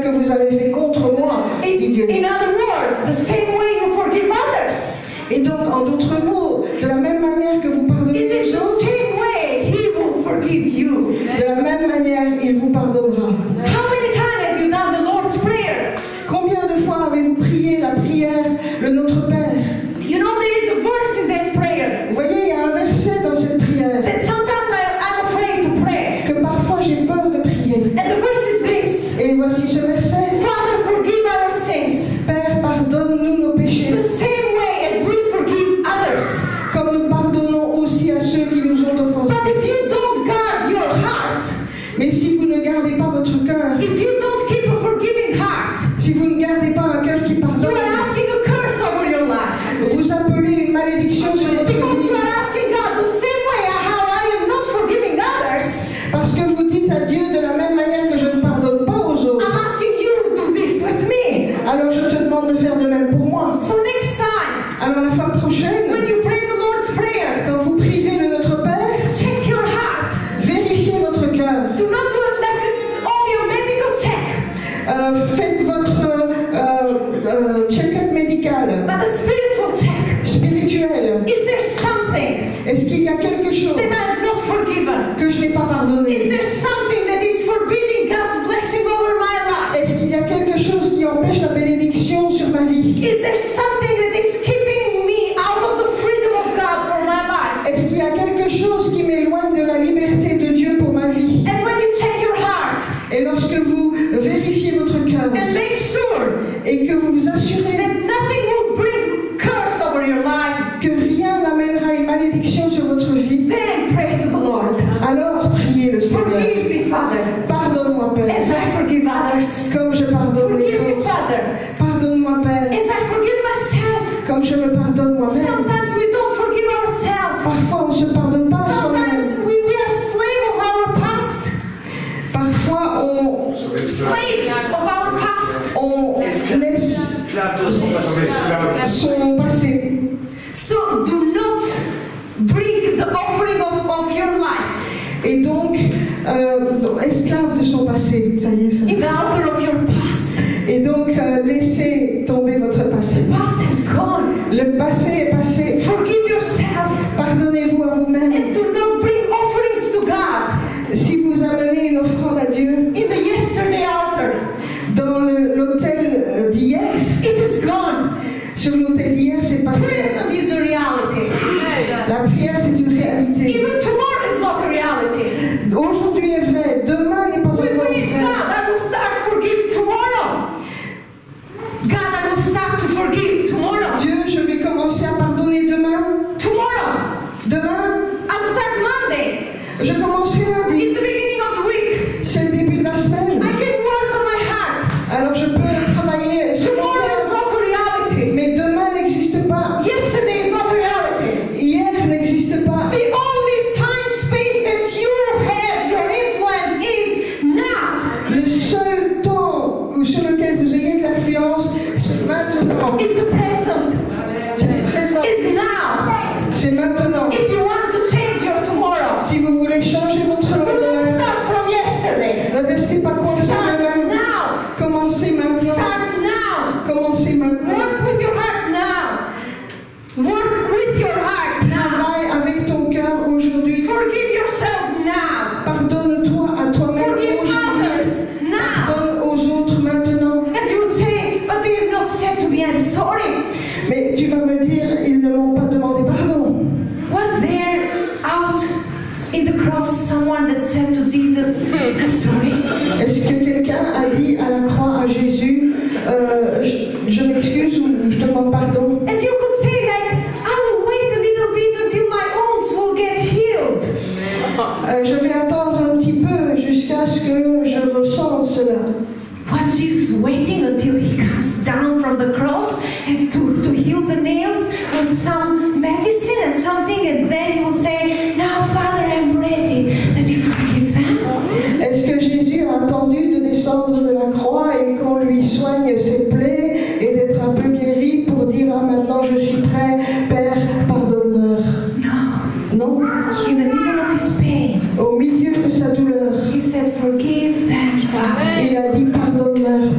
que vous avez fait contre moi, dit Dieu. In other words, the same way you forgive others, Et donc, en d'autres mots, de la même manière que vous pardonnez it is les the autres, same way He will forgive you. de la même manière, il vous pardonnera. How many times have you done the Lord's Prayer? Combien de fois avez-vous prié la prière, le Notre Père? You know, there is a verse in that prayer Vous voyez, il y a un verset dans cette prière that sometimes I'm afraid to pray. que parfois j'ai peur de prier. And the verse is this: Et voici ce verset. Father, forgive our sins Père, pardonne-nous nos péchés, the same way as we forgive others. comme nous pardonnons aussi à ceux qui nous ont offensés. But if you don't guard your heart, Mais si vous ne gardez pas votre cœur, if you don't keep a forgiving heart, si vous ne gardez pas un cœur qui you pardonne, are asking a curse over your life. vous appelez une malédiction sur votre Because you vie. are asking God the same way how I am not forgiving others. Parce que vous dites à Dieu de la même manière que je ne pardonne pas aux autres. I'm asking you to do this with me. Alors je te demande de faire de même pour moi. So next time, Alors la fois prochaine, when you pray the Lord's Prayer, quand vous prierez le Notre Père, check your heart. vérifiez votre cœur. Do not do it like only a medical check, Faites votre check-up médical, but a spiritual check. spirituel. Is there something Est-ce qu'il y a quelque chose that I have not forgiven? que je n'ai pas Is pardonné? there something that is forbidding God's blessing over my life? Est-ce qu'il y a quelque chose qui empêche la bénédiction sur ma vie? Is there something that is keeping me out of the freedom of God for my life? Est-ce qu'il y a quelque chose qui m'éloigne de la liberté de Dieu pour ma vie? And when you check your heart Et lorsque vous vérifiez votre cœur and make sure et que vous vous assurez that nothing will bring curse over your life, que rien n'amènera une malédiction sur votre vie, then pray to the Lord. alors priez le Seigneur. Forgive me, Father, Pardonne-moi, Père, as I forgive others. comme je pardonne les Forgive me, autres. Father, Pardonne-moi, Père, as I forgive myself. comme je me pardonne moi-même. Sometimes we don't forgive ourselves. Parfois, on ne se pardonne pas à soi-même. Sometimes we are slave of our past. Parfois, Slaves of our past. on laisse son passé. So do not bring the offering of your life Et donc, esclave de son passé. Ça y est, ça. in the altar of your past. Et donc, laissez tomber votre passé. The past is gone. Le passé est passé. Forgive yourself Pardonnez-vous à vous-même. and do not bring offerings to God Si vous amenez une offrande à Dieu in the yesterday altar. dans l'autel d'hier, It is gone. sur l'autel d'hier, c'est passé. Present is a reality. La prière, c'est une réalité. Even tomorrow is not a reality. Aujourd'hui est vrai, demain n'est pas We encore believe God, vrai. I will start forgive tomorrow. God, I will start to forgive tomorrow. Dieu, je vais commencer à pardonner demain. Tomorrow. Demain, I'll start Monday. je commencerai lundi. It's the beginning of the week. C'est le début de la semaine. I can work on my heart. Alors je peux travailler sur mon Tomorrow is cœur. not a reality. Mais demain n'existe pas. Yesterday is not a reality. Hier n'existe pas. The only time space that you have your influence is now. Le seul temps sur lequel vous ayez de l'influence, c'est maintenant. It's the present. C'est présent. It's now. C'est maintenant. If you want to change your tomorrow, Si vous voulez changer votre do not lendemain, start from yesterday. ne restez pas coincé Start demain. now. Commencez maintenant. Start now. Commencez maintenant. Work with your heart now. Work with your heart now. Travaille avec ton cœur aujourd'hui. Forgive yourself now. Pardonne-toi à toi-même Forgive aujourd'hui. others now. Pardonne aux autres maintenant. And you would say, but they have not said to me, I'm sorry. Mais tu vas me dire, ils ne m'ont pas demandé pardon. Was there out in the cross someone that said to Jesus, I'm sorry? Est-ce que quelqu'un a dit à la croix à Jésus, je m'excuse ou je demande pardon? And you could say like, I will wait a little bit until my wounds will get healed. Je vais attendre un petit peu jusqu'à ce que je ressente cela. Was Jesus waiting until he comes down from the cross and to heal the nails with some medicine and something, and then he will say, now Father, I'm ready that you forgive them? Est-ce que Jésus a attendu de descendre de la croix et qu'on lui soigne ses plaies et d'être un peu guéri pour dire ah maintenant je suis prêt, Père, pardonne-leur? No. Non. In the middle of his pain, Au milieu de sa douleur, he said, forgive them, Father. il a dit pardonne-leur,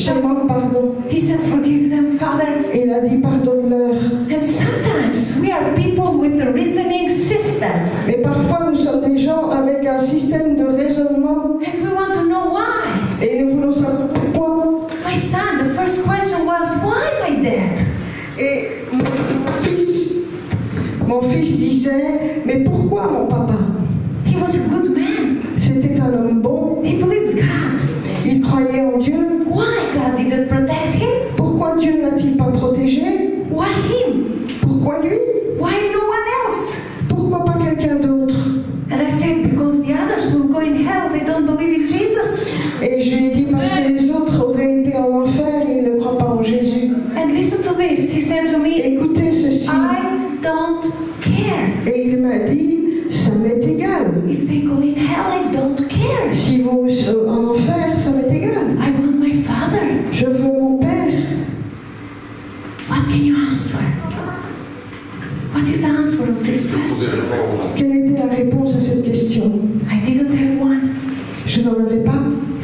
je te demande pardon. He said, forgive them, Father. Et il a dit pardonne-leur. And sometimes we are people with a reasoning system. Mais parfois nous sommes des gens avec un système de raisonnement And we want to know why. et nous voulons savoir pourquoi. My son, the first question was, why my dad? Et mon fils disait, mais pourquoi mon papa? He was a good man. C'était un homme bon, He believed God. il croyait en Dieu. Why God didn't protect him? Pourquoi Dieu n'a-t-il pas protégé? Why him? Pourquoi lui? Why no one else? Pourquoi pas quelqu'un d'autre? And I said, because the others will go in hell. They don't believe in Jesus. Et je lui ai dit parce que les autres auraient été en enfer et ils ne croient pas en Jésus. And listen to this. He said to me, Écoutez ceci. I don't care. Et il m'a dit, ça m'est égal. If they go in hell, I don't care. Si vous en enfer, ça m'est égal. I want my father. Je veux mon père. What can you answer? What is the answer of this question? Quelle était la réponse à cette question? I didn't have one. Je n'en avais pas.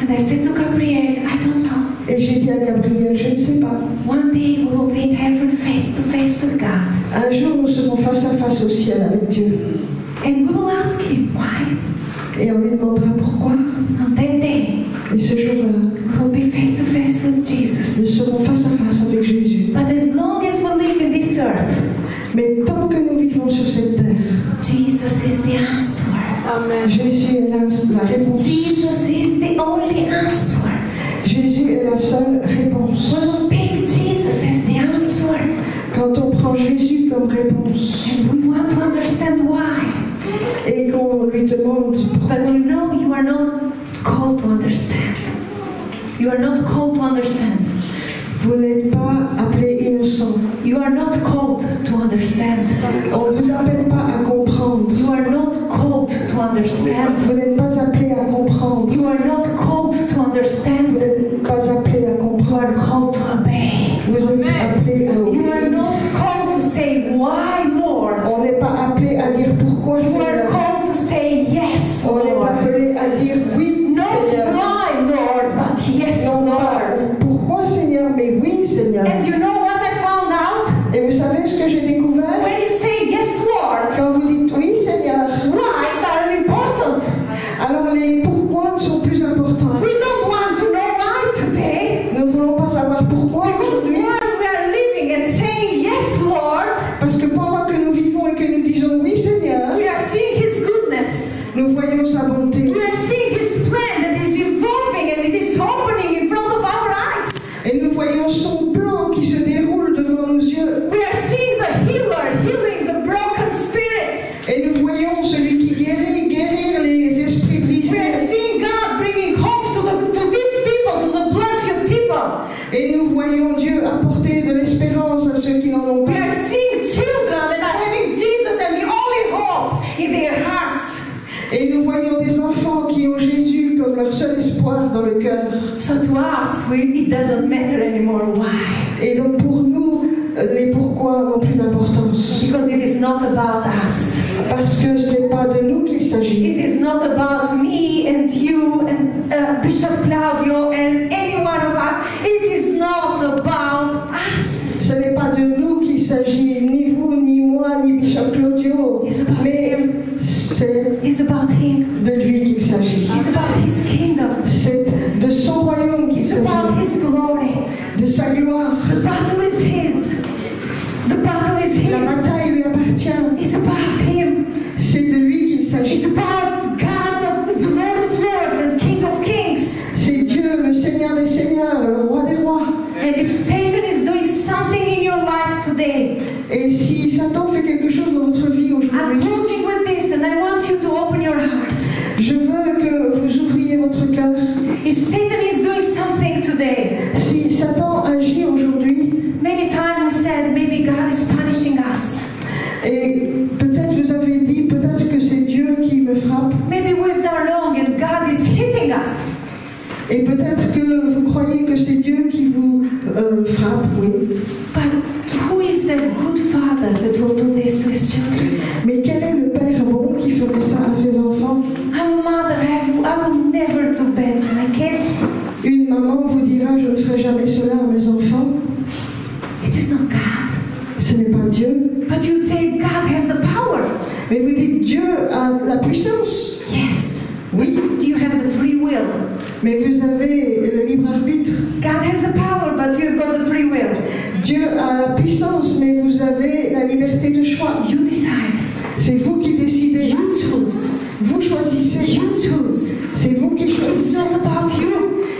And I said to Gabriel, I don't know. Et j'ai dit à Gabriel, je ne sais pas. One day we will be in heaven face to face with God. Un jour, nous serons face à face au ciel avec Dieu. And we will ask him why. Et on lui demandera pourquoi. On that day, Et ce jour-là, we will be face to face with Jesus. nous serons face à face avec Jésus. But as long as we live in this earth, Mais tant que nous vivons sur cette terre, Jesus is the answer. Amen. Jésus est la réponse. Jesus is the only answer. Jésus est la seule réponse. We will take Jesus as the answer. Quand on prend Jésus comme réponse And we want to understand why. et qu'on lui demande pourquoi, But you know, you are not called to understand. You are not called to understand. vous n'êtes pas appelé innocent. You are not called to understand. On ne vous appelle pas à comprendre. You are not called to understand. Vous n'êtes pas appelé à comprendre. You are not called to Vous understand. n'êtes pas appelé à You comprendre. are called to obey. Vous êtes appelé à You are obéir. not called to say, why, Lord? On n'est pas appelé à dire pourquoi, You are Seigneur. called to say, yes, On est Lord. appelé à dire oui, Not Seigneur. why, Lord, but yes, Non pas Lord. pourquoi, Seigneur, mais oui, Seigneur. And you know what I found out? Et vous savez ce que j'ai découvert? When you say, yes, Lord, Quand vous dites oui, Seigneur, whys are important. alors les pourquoi sont plus importants. We don't want to know why today. Nous ne voulons pas savoir pourquoi Because aujourd'hui. while we are living and saying, yes, Lord, Parce que pendant que nous vivons et que nous disons oui, Seigneur, we are seeing His goodness. nous voyons sa bonté. We are seeing His plan that is evolving and it is opening in front of our eyes. Et nous voyons son plan qui se déroule devant nos yeux. We are seeing the healer healing the broken spirits. Et nous voyons celui qui guérir les esprits We are brisés. seeing God bringing hope to these people, to the blood-filled people. Et nous voyons Dieu apporter de l'espérance à ceux qui n'en ont We pas. are seeing children that are having Jesus and the only hope in their hearts. Et nous voyons des enfants qui ont Jésus comme leur seul espoir dans le cœur. So to us, it doesn't matter anymore why. Et donc pour nous, les pourquoi n'ont plus d'importance. Because it is not about us. Parce que ce n'est pas de nous qu'il s'agit. It is not about me and you and Bishop Claudio and any one of us. It is not about us. Ce n'est pas de nous qu'il s'agit, ni vous, ni moi, ni Bishop Claudio. It's about Mais Him. c'est It's about Him. de lui qu'il s'agit. It's about His kingdom. C'est de son royaume qu'il It's about s'agit. His glory. De sa gloire. The battle is His. The battle is La His. bataille lui appartient. It's about Him. C'est de lui qu'il It's s'agit. about God, the Lord of Lords and King of Kings. C'est Dieu, le Seigneur des Seigneurs, le Roi des Rois. And if Satan is doing something in your life today, Et si Satan fait quelque chose dans votre vie I'm aujourd'hui, closing with this and I want you to open your heart. je veux que vous ouvriez votre cœur. If Satan is doing something today, Si Satan agit aujourd'hui, many times we said maybe God is punishing us. et peut-être vous avez dit, peut-être que c'est Dieu qui me frappe, Maybe we've done wrong and God is hitting us. et peut-être que vous croyez que c'est Dieu qui vous frappe, oui. But who is that good father that will do this to his children? Mais quel est le Père bon qui ferait ça à ses enfants? I'm a mother, I will never do bad to my kids. Une maman vous dira, je ne ferai jamais Mais vous dites, Dieu a la puissance. Yes. Oui, Do you have the free will? mais vous avez le libre arbitre. God has the power, but you've got the free will. Dieu a la puissance, mais vous avez la liberté de choix. You decide. C'est vous qui décidez. You choose. Vous choisissez. You choose. C'est vous qui It's choisissez. not about you.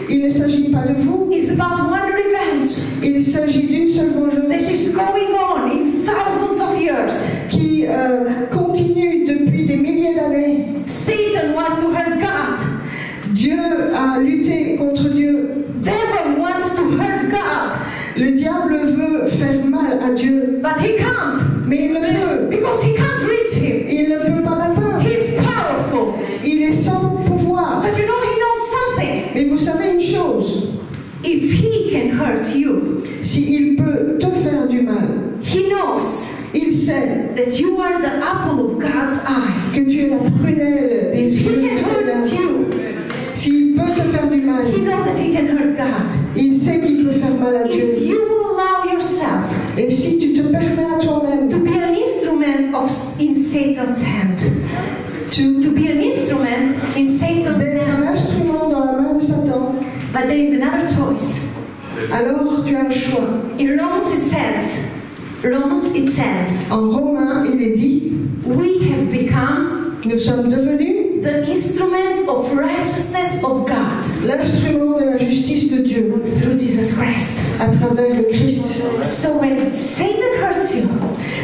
Il ne s'agit pas de vous. It's about one revenge Il s'agit d'une seule vengeance that is going on in thousands of years. qui continue depuis des milliers d'années. Satan wants to hurt God. Dieu a lutté contre Dieu. Devil wants to hurt God, Le diable veut faire mal à Dieu, but he can't mais il ne peut. because he can't reach him. Il ne peut pas l'atteindre. He's powerful. Il est sans pouvoir. But you know, he knows something. Mais vous savez une chose, If he can hurt you, s'il peut te faire du mal, he knows il sait that you are the apple of God's eye. que tu es la prunelle des He yeux can du Seigneur. hurt you. S'il peut te faire du mal, He knows that he can hurt God. il sait qu'il peut faire mal à Dieu. If you will allow yourself Et si tu te permets à toi-même to be an instrument in Satan's hand, to be an instrument in Satan's d'être un hand, instrument dans la main de Satan, but there is another choice. alors tu as un choix. In Romans it says, En Romains, il est dit, we have become nous sommes devenus the instrument of righteousness of God l'instrument de la justice de Dieu through Jesus Christ. à travers le Christ. So when Satan hurts you,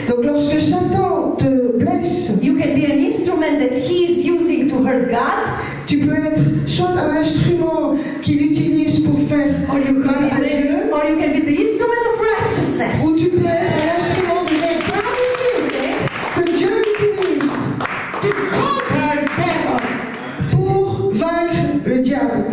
Donc lorsque Satan te blesse, you can be an instrument that he is using to hurt God, tu peux être soit un instrument qu'il utilise pour faire or you mal à Dieu, can be the instrument of righteousness. ou tu peux être un instrument de justice God is using que Dieu utilise to conquer devil. pour vaincre le diable.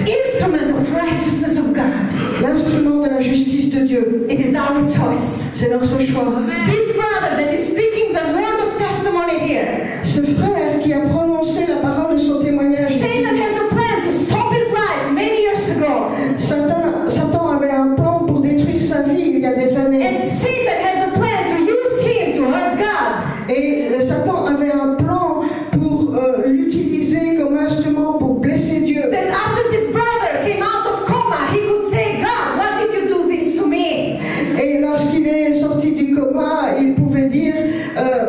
Instrument of righteousness of God. L'instrument de la justice de Dieu. It is our choice. C'est notre choix. This brother that is speaking the word of testimony here, Ce frère qui a prononcé la parole de son témoignage, Satan has a plan to stop his life many years ago. Satan avait un plan pour détruire sa vie il y a des années. And Satan has a plan to use him to hurt God. Et Satan avait un plan pour l'utiliser comme instrument pour blesser Dieu. That after this brother came out of coma, he could say, God, why did you do this to me? Et lorsqu'il est sorti du coma, il pouvait dire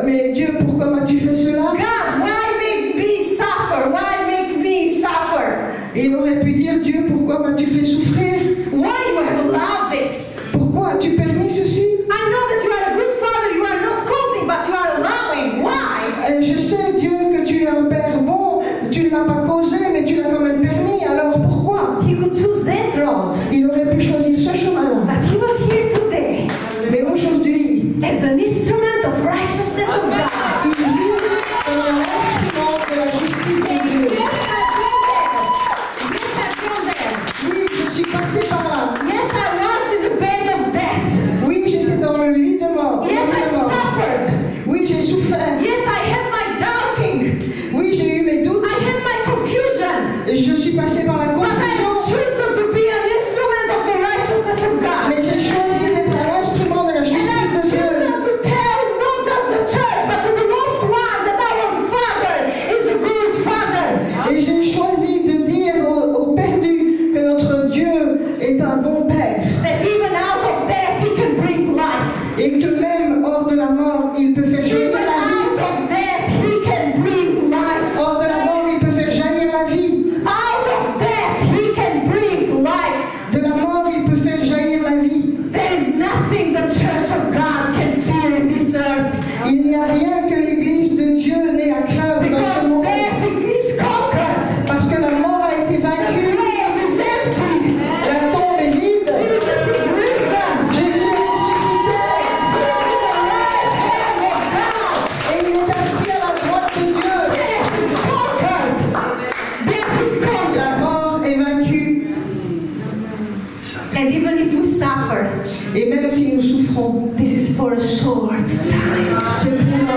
mais Dieu, pourquoi m'as-tu fait cela? God, why make me suffer? Why make me suffer? Et il aurait pu dire Dieu, pourquoi m'as-tu fait souffrir? Why you have allowed this? Pourquoi as-tu permis ceci? I know that you are a good father, you are not causing, but you are allowing. Why? Et je sais Dieu que tu es un père bon, tu ne l'as pas causé, mais tu l'as quand même permis. Alors pourquoi? He could choose that road. Il aurait pu choisir ce chemin-là. But he was here today Mais aujourd'hui, as an instrument of righteousness of God. il vit comme un instrument de la justice de Dieu. Yes, I've gone there. Yes, I've gone there. Oui, je suis passé par là. Yes, I was in the bed of death. Oui, j'étais dans le lit de mort. Yes, I suffered. Oui, j'ai souffert. Yes, I had my doubting. Oui, j'ai eu mes doutes. I had my confusion. Je suis passé par la But I have confusion. chosen to be an instrument of the righteousness of God. Mais j'ai choisi d'être un instrument de la And justice I've de Dieu. chosen to tell not just the church, but to the lost one that our Father is a good Father. Et j'ai choisi de dire aux perdus que notre Dieu est un bon Père. That even out of death He can bring life. Et que même hors de la mort, il peut faire jaillir Even la vie. out of death He can bring life. Hors de la mort, il peut faire jaillir la vie. Out of death He can bring life. De la mort, il peut faire jaillir la vie. There is nothing the church of God can fear in this earth. Il n'y a rien que l'Église de Dieu n'ait à craindre dans ce Because monde. death is conquered. Parce que la mort a été The vaincue. grave is empty. La tombe est vide. Jesus is risen. Jésus est ressuscité. He's in the right hand of God. Et il est assis à la droite de Dieu. Death is conquered. Death is conquered. La mort est vaincue. And even if we suffer, Et même si nous souffrons, this is for a short time. c'est pour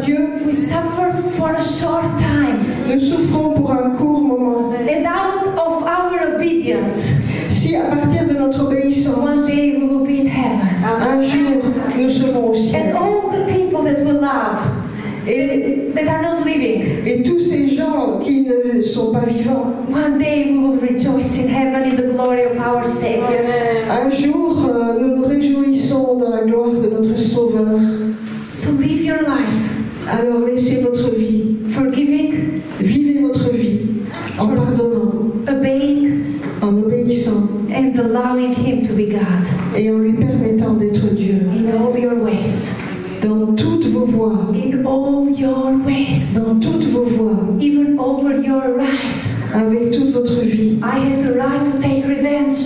Dieu, we suffer for a short time. nous souffrons pour un court moment. And out of our obedience, Si à partir de notre obéissance, one day we will be in heaven. un jour nous serons au And ciel, all the people that we love, et, that are not living, et tous ces gens qui ne sont pas vivants, one day we will rejoice in heaven in the glory of our Savior. un jour nous nous réjouissons dans la gloire de notre Sauveur. So live your life, Alors laissez votre vie, forgiving, vivez votre vie en pardonnant, obeying, en obéissant and allowing Him to be God et en lui permettant d'être Dieu in all your ways. dans toutes vos voies, In all your ways, dans toutes vos voies, even over your right. avec toute votre vie. I had the right to take revenge.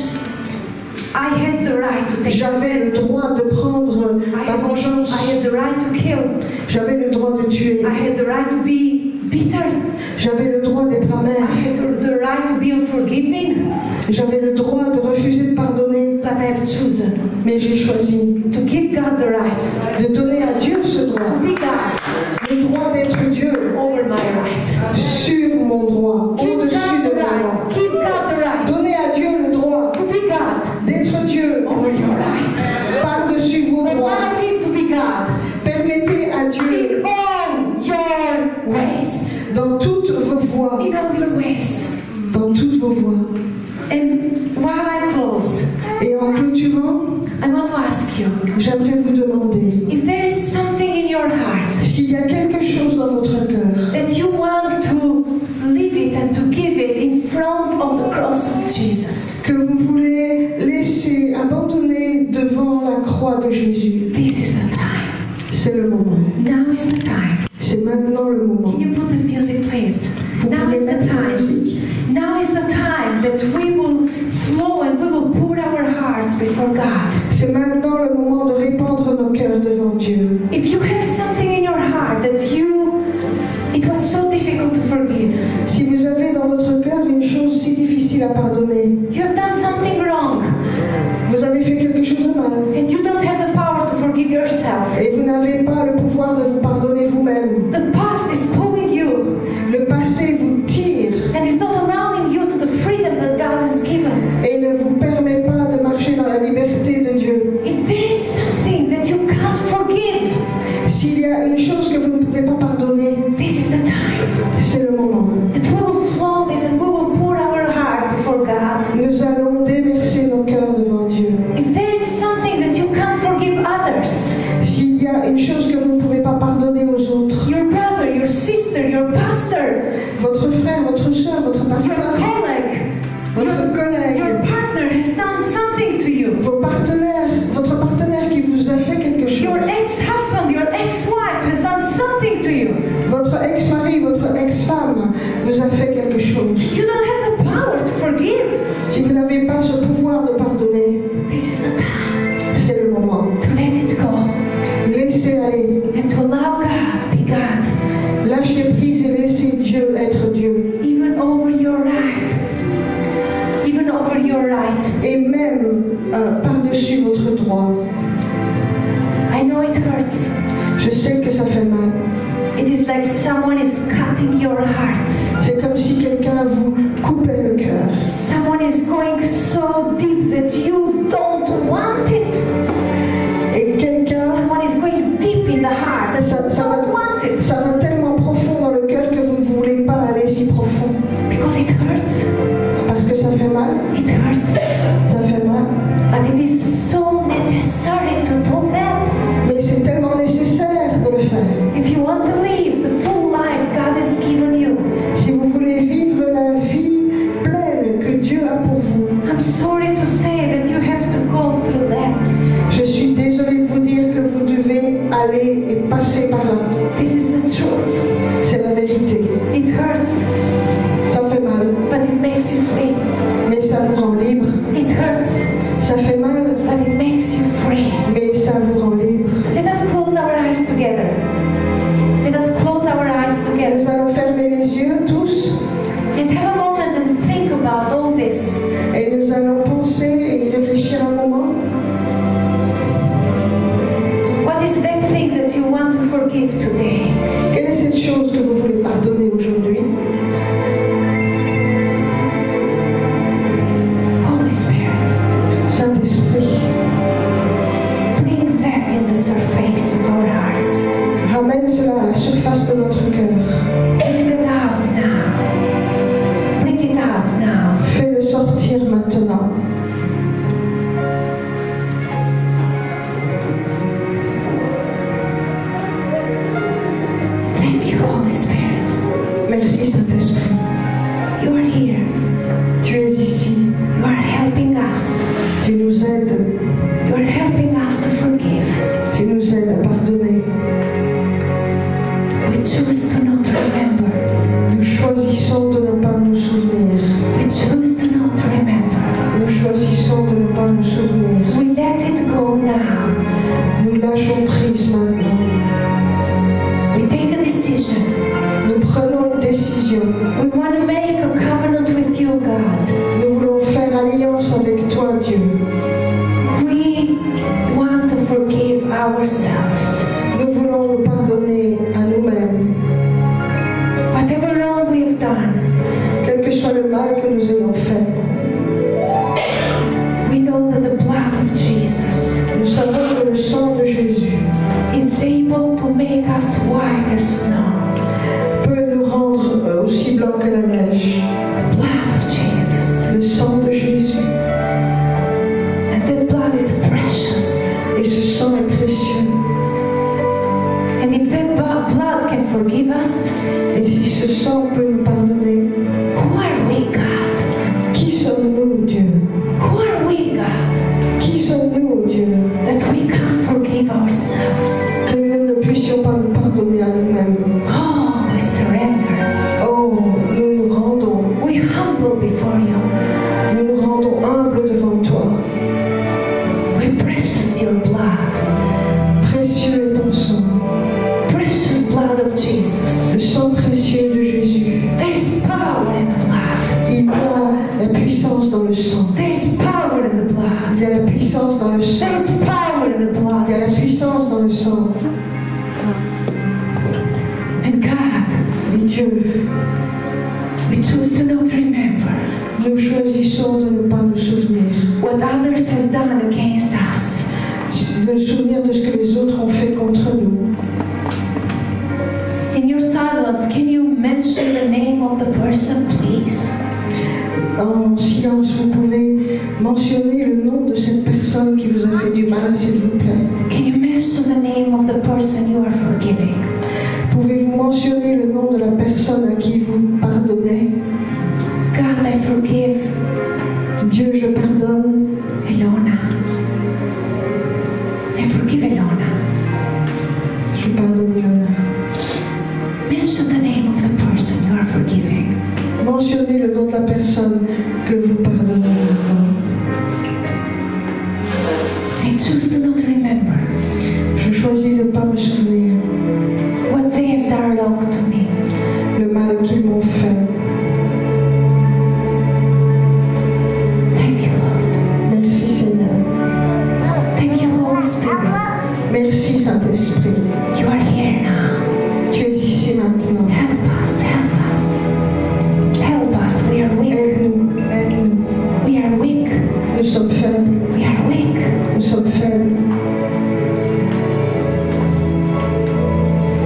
I had the right to take J'avais le revenge. droit de prendre la vengeance, I had the right to kill. j'avais le droit de tuer, I had the right to be bitter. j'avais le droit d'être I amer, had the right to be unforgiving. j'avais le droit de refuser de pardonner, But I have chosen mais j'ai choisi to give God the right de donner à Dieu ce to droit, be God le droit d'être Dieu over my right. sur mon droit, Give au-dessus God de the mon droit. right. Give God the right Donnez à Dieu le droit to be God d'être Dieu over your right. par-dessus vos droits. Allow Him to be God Permettez à Dieu in all your ways. dans toutes vos voies, In all your ways. dans toutes vos voies. And while I close, Et en clôturant, I want to ask you j'aimerais vous demander if there is something in your heart s'il y a quelque chose dans votre cœur that you want to leave it and to give it in front of the cross of Jesus. que vous voulez laisser abandonner devant la croix de Jésus. This is the time. C'est le moment. Now is the time. C'est maintenant le moment. Can you put the music, please? Vous Now pouvez is the mettre la time. musique. Now is the time that we will flow and we will pour our hearts before God. C'est maintenant le moment de répandre nos cœurs devant Dieu. If you have something in your heart that it was so difficult to forgive, Si vous avez dans votre cœur une chose si difficile à pardonner, you have done something wrong, vous avez fait quelque chose de mal, and you don't have the power to forgive yourself. et vous n'avez pas le pouvoir de vous pardonner vous-même. The past is pulling you Le passé vous tire and is not allowing you to the freedom that God has given. et ne vous permet pas de marcher dans la liberté de Dieu. If there is something that you can't forgive, S'il y a une chose que vous ne pouvez pas pardonner, this is the time c'est le moment. that we will flow this and we will pour our heart before God. Nous allons déverser nos cœurs devant Dieu. If there is something that you can't forgive others, S'il y a une chose que vous ne pouvez pas pardonner aux autres, your brother, your sister, your pastor, votre frère, votre soeur, votre your pasteur, colleague, votre your collègue, partner has done something to you. vos partenaires, votre partenaire qui vous a fait quelque chose, Your ex-husband, your ex-wife has done something to you. votre ex-mari, votre ex-femme vous a fait quelque chose. You don't have the power to forgive. Si vous n'avez pas ce pouvoir de pardonner, This is the time c'est le moment. to let it go Laissez aller, and to allow God be God, lâchez prise et laissez Dieu être Dieu. even over your right. Even over your right. Et même par-dessus votre droit. I know it hurts. Je sais que ça fait mal. It is like someone is cutting your heart. C'est comme si quelqu'un vous coupait le cœur. Someone is going so deep that you don't want it. Et quelqu'un, Someone is going deep in the heart that you don't want it. ça va tellement profond dans le cœur que vous ne voulez pas aller si profond. Because it hurts. Parce que ça fait mal. It hurts. Ça fait mal. But it is so necessary to do that. Mais c'est tellement nécessaire de le faire. If you want to live the full life God has given you, Si vous voulez vivre la vie pleine que Dieu a pour vous, I'm sorry to say that you have to go through that. je suis désolée de vous dire que vous devez aller et passer par là. This is the truth. C'est la vérité. It hurts, Ça fait mal, but it makes you free. mais ça vous rend libre. It hurts, Ça fait mal, but it makes you free. mais ça vous rend libre. So let us close our eyes together. Let us close our eyes together Nous allons fermer les yeux tous and have a moment and think about all this. et nous allons penser et y réfléchir un moment. What is that thing that you want to forgive today? surface de notre cœur. Bring it out now. Bring it out now. Fais-le sortir maintenant. Thank you, Holy Spirit. Merci Saint-Esprit. You are here. Tu es ici. You are helping us. Tu nous aides. You are helping us to forgive. Tu nous aides à pardonner. We choose to not remember. Nous choisissons de ne pas nous souvenir. We choose to not remember. Nous choisissons de ne pas nous souvenir. We let it go now. Nous lâchons prise maintenant. We take a decision. Nous prenons une décision. We want to make a covenant with you, God. Nous voulons faire alliance avec toi, Dieu. We want to forgive ourselves. Nous voulons nous pardonner à nous-mêmes. Whatever wrong we have done, Quel que soit le mal que nous ayons fait, we know that the blood of Jesus nous savons que le sang de Jésus is able to make us white as snow. peut nous rendre aussi blancs que la neige. The blood of Jesus. Le sang de Jésus. And that blood is precious. Et ce sang est précieux. And if that blood can forgive us, Et si ce sang peut nous pardonner, who are we, God? qui sommes-nous, Dieu? Who are we, God? Qui sommes-nous, Dieu? That we can't forgive ourselves. Que nous ne puissions pas nous pardonner à nous-mêmes. Oh, we surrender. Oh, nous nous rendons. We humble before you. Nous nous rendons humbles devant toi. We precious your blood. Précieux est ton sang. Precious blood of Jesus. Le sang précieux de Jésus. There is power in the blood. Il y a la puissance dans le sang. There is power in the blood. Il y a la puissance dans le sang. There is power in the blood. Il y a la puissance dans le sang. And God, Et Dieu, we choose to not remember nous choisissons de ne pas nous souvenir. what others has done against us. De nous souvenir de ce que les autres ont fait contre nous. In your silence, can you mention the name of the person, please? En silence, vous pouvez mentionner le nom de cette personne qui vous a fait du mal, s'il vous plaît. Can you mention the name of the person you are forgiving? Pouvez-vous mentionner le nom de la personne à qui vous pardonnez? God, I forgive Dieu, je pardonne. Elona. I forgive Elona. Je pardonne Ilona. Mention the name of the person you are forgiving. Mentionnez le nom de la personne que vous pardonnez. I choose to not remember Je choisis de ne pas me souvenir what they have done wrong to me. le mal qu'ils m'ont fait. Thank you, Lord. Merci Seigneur. Thank you, Holy Spirit. Merci Saint-Esprit. You are here now. Tu es ici maintenant. Help us, help us. Help us. We are weak. Aide-nous, aide-nous. We are weak. Nous sommes faibles. We are weak. Nous sommes faibles.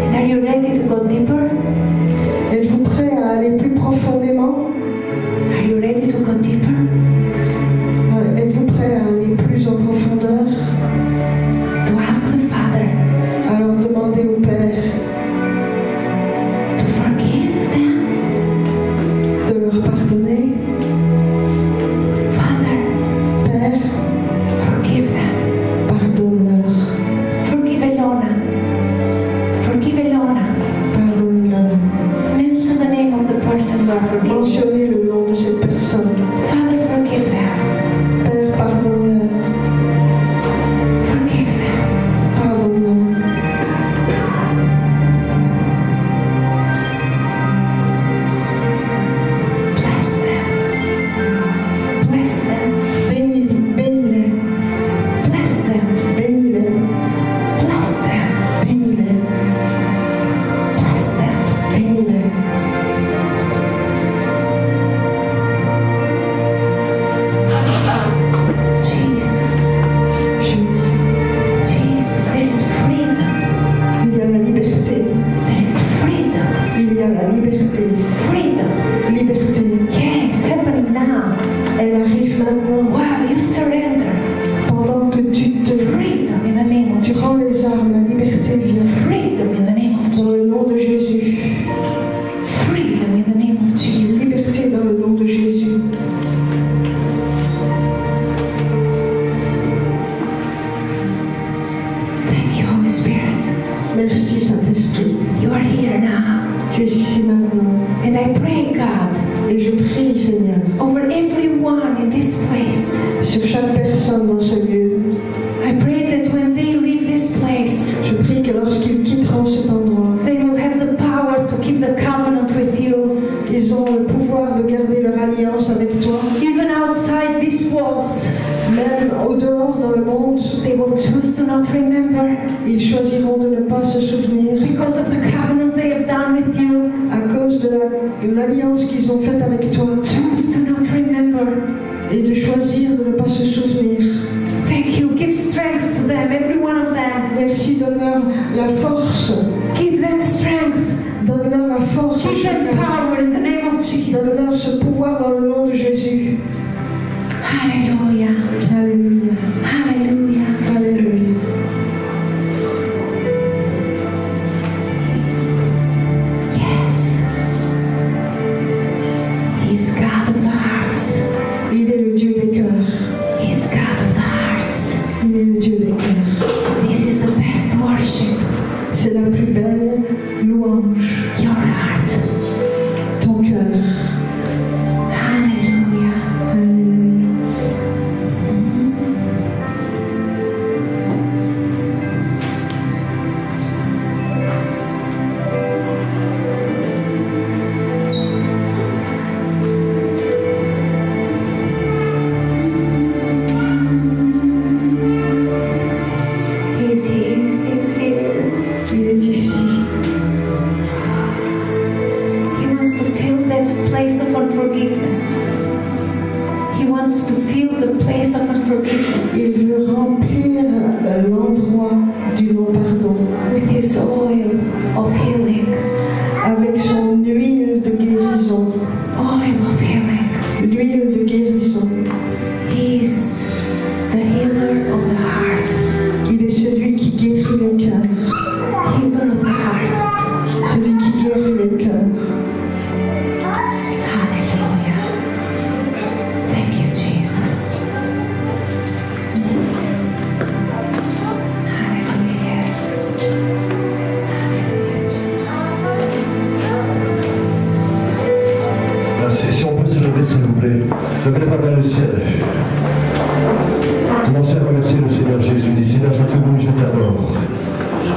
And are you ready to go deeper? Êtes-vous prêts à aller plus profondément? Are you ready to go deeper? Êtes-vous prêts à aller plus en profondeur? To ask the Father Alors demandez au Père to forgive them? de leur pardonner. Father, Père, forgive them. pardonne-leur. Forgive Elona. Forgive Elona. Pardonne-leur. Mention the name of the person you are forgiving. Mentionnez Saint-Esprit. You are here now. Tu es ici maintenant. And I pray, God, Et je prie, Seigneur, over everyone in this place. sur chaque personne dans ce lieu. I pray that when they leave this place, Je prie que lorsqu'ils quitteront cet endroit, they will have the power to keep the covenant with you. ils ont le pouvoir de garder leur alliance avec toi. Even outside these walls, Même au dehors, dans le monde, they will choose to not remember ils choisiront de ne pas se souvenir because of the covenant they have done with you. à cause de l'alliance qu'ils ont faite avec toi. Choose to not remember. Et de choisir de ne pas se souvenir. Thank you. Give strength to them, every one of them. Merci, donne-leur la force. Give them strength. Donne-leur la force. Give them power in the name of Donne-leur Jesus. ce pouvoir dans le nom de Jésus. Hallelujah. Alléluia. Hallelujah. Alléluia. Yes. He's God of the hearts. Il est le Dieu des cœurs. He's God of the hearts. Il est le Dieu des cœurs. This is the best worship. C'est la plus belle louange. Your heart. Ton cœur. Hallelujah. Alléluia. He's here. He's here. Il est ici. He wants to fill that place of unforgiveness. He wants to fill the place of unforgiveness Il veut remplir l'endroit du non-pardon with his oil of healing. avec son huile de guérison. Oil of healing. L'huile de guérison. He is the healer of the hearts. Il est celui qui guérit les cœurs. Healer of the hearts. Celui qui guérit les cœurs. Hallelujah. Thank you, Jesus. Hallelujah, Jesus. Hallelujah, Jesus. Merci. Si on peut se lever, s'il vous plaît. Levez les mains vers le ciel. Commencez à remercier le Seigneur Jésus. Dis, Seigneur, je te loue, je t'adore.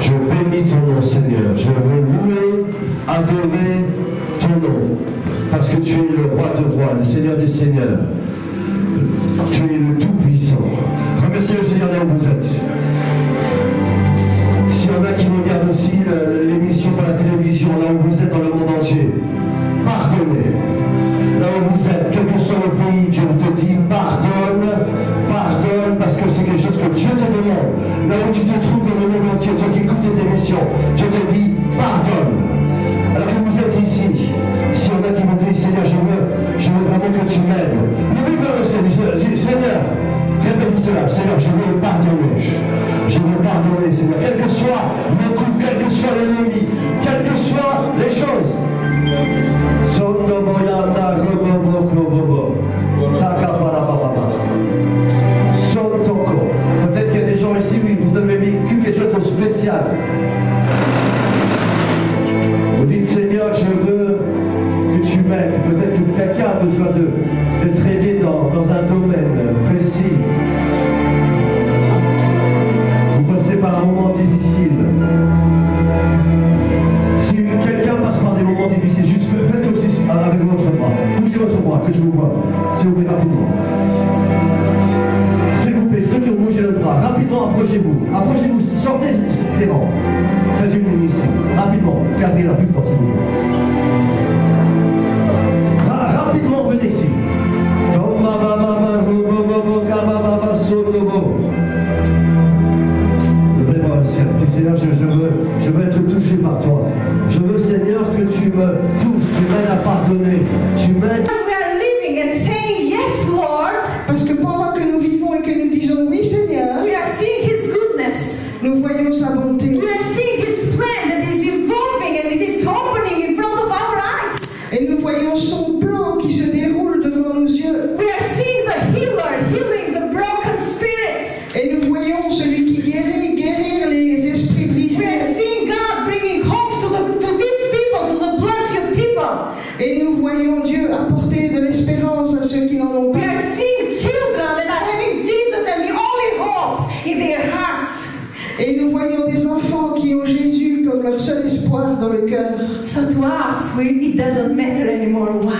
Je bénis ton nom, Seigneur. Je veux louer, adorer ton nom. Parce que tu es le roi de rois, le Seigneur des seigneurs. Tu es le Tout-Puissant. Remerciez le Seigneur là où vous êtes. S'il y en a qui regardent aussi l'émission par la télévision, là où vous êtes dans le monde entier, pardonnez. Là où vous êtes, quel que soit le pays, Dieu te dit pardonne, pardonne, parce que c'est quelque chose que Dieu te demande. Là où tu te trouves dans le monde entier, toi qui écoutes cette émission, Dieu te dit pardonne. Alors que vous êtes ici, s'il y en a qui vous disent Seigneur, je veux vraiment que tu m'aides. N'oublie pas le Seigneur, Seigneur, répète cela, Seigneur, je veux pardonner. Je veux pardonner, Seigneur, quel que soit le coup, quel que soit l'ennemi, quelles que soient les choses. Peut-être qu'il y a des gens ici, oui, vous avez vécu quelque chose de spécial. Vous dites Seigneur, je veux que tu m'aides. Peut-être que quelqu'un a besoin d'être aidé dans un domaine précis. Vous passez par un moment difficile. Si quelqu'un passe par des moments difficiles, juste faites comme si avec votre bras. Bougez votre bras, que je vous vois. S'il vous plaît, rapidement. S'il vous plaît, ceux qui ont bougé le bras, rapidement approchez-vous. Approchez-vous, sortez des rangs. Faites une ligne ici. Rapidement, gardez la plus forte, s'il vous plaît. Rapidement, venez ici. Levez pas le ciel. Seigneur, je veux être touché par toi. Je veux, Seigneur, que tu me touches, tu m'aides à pardonner, tu m'aides. We are living and saying, yes, Lord, Parce que pendant que nous vivons et que nous disons oui Seigneur, we are seeing His goodness. nous voyons sa bonté. We are seeing His plan that is evolving and it is opening in front of our eyes. Et nous voyons son plan qui se déroule devant nos yeux. We are seeing the healer healing the broken spirits. Et nous voyons celui qui guérit, guérir les esprits We are brisés. seeing God bringing hope espoir dans le cœur. So to us, it doesn't matter anymore why.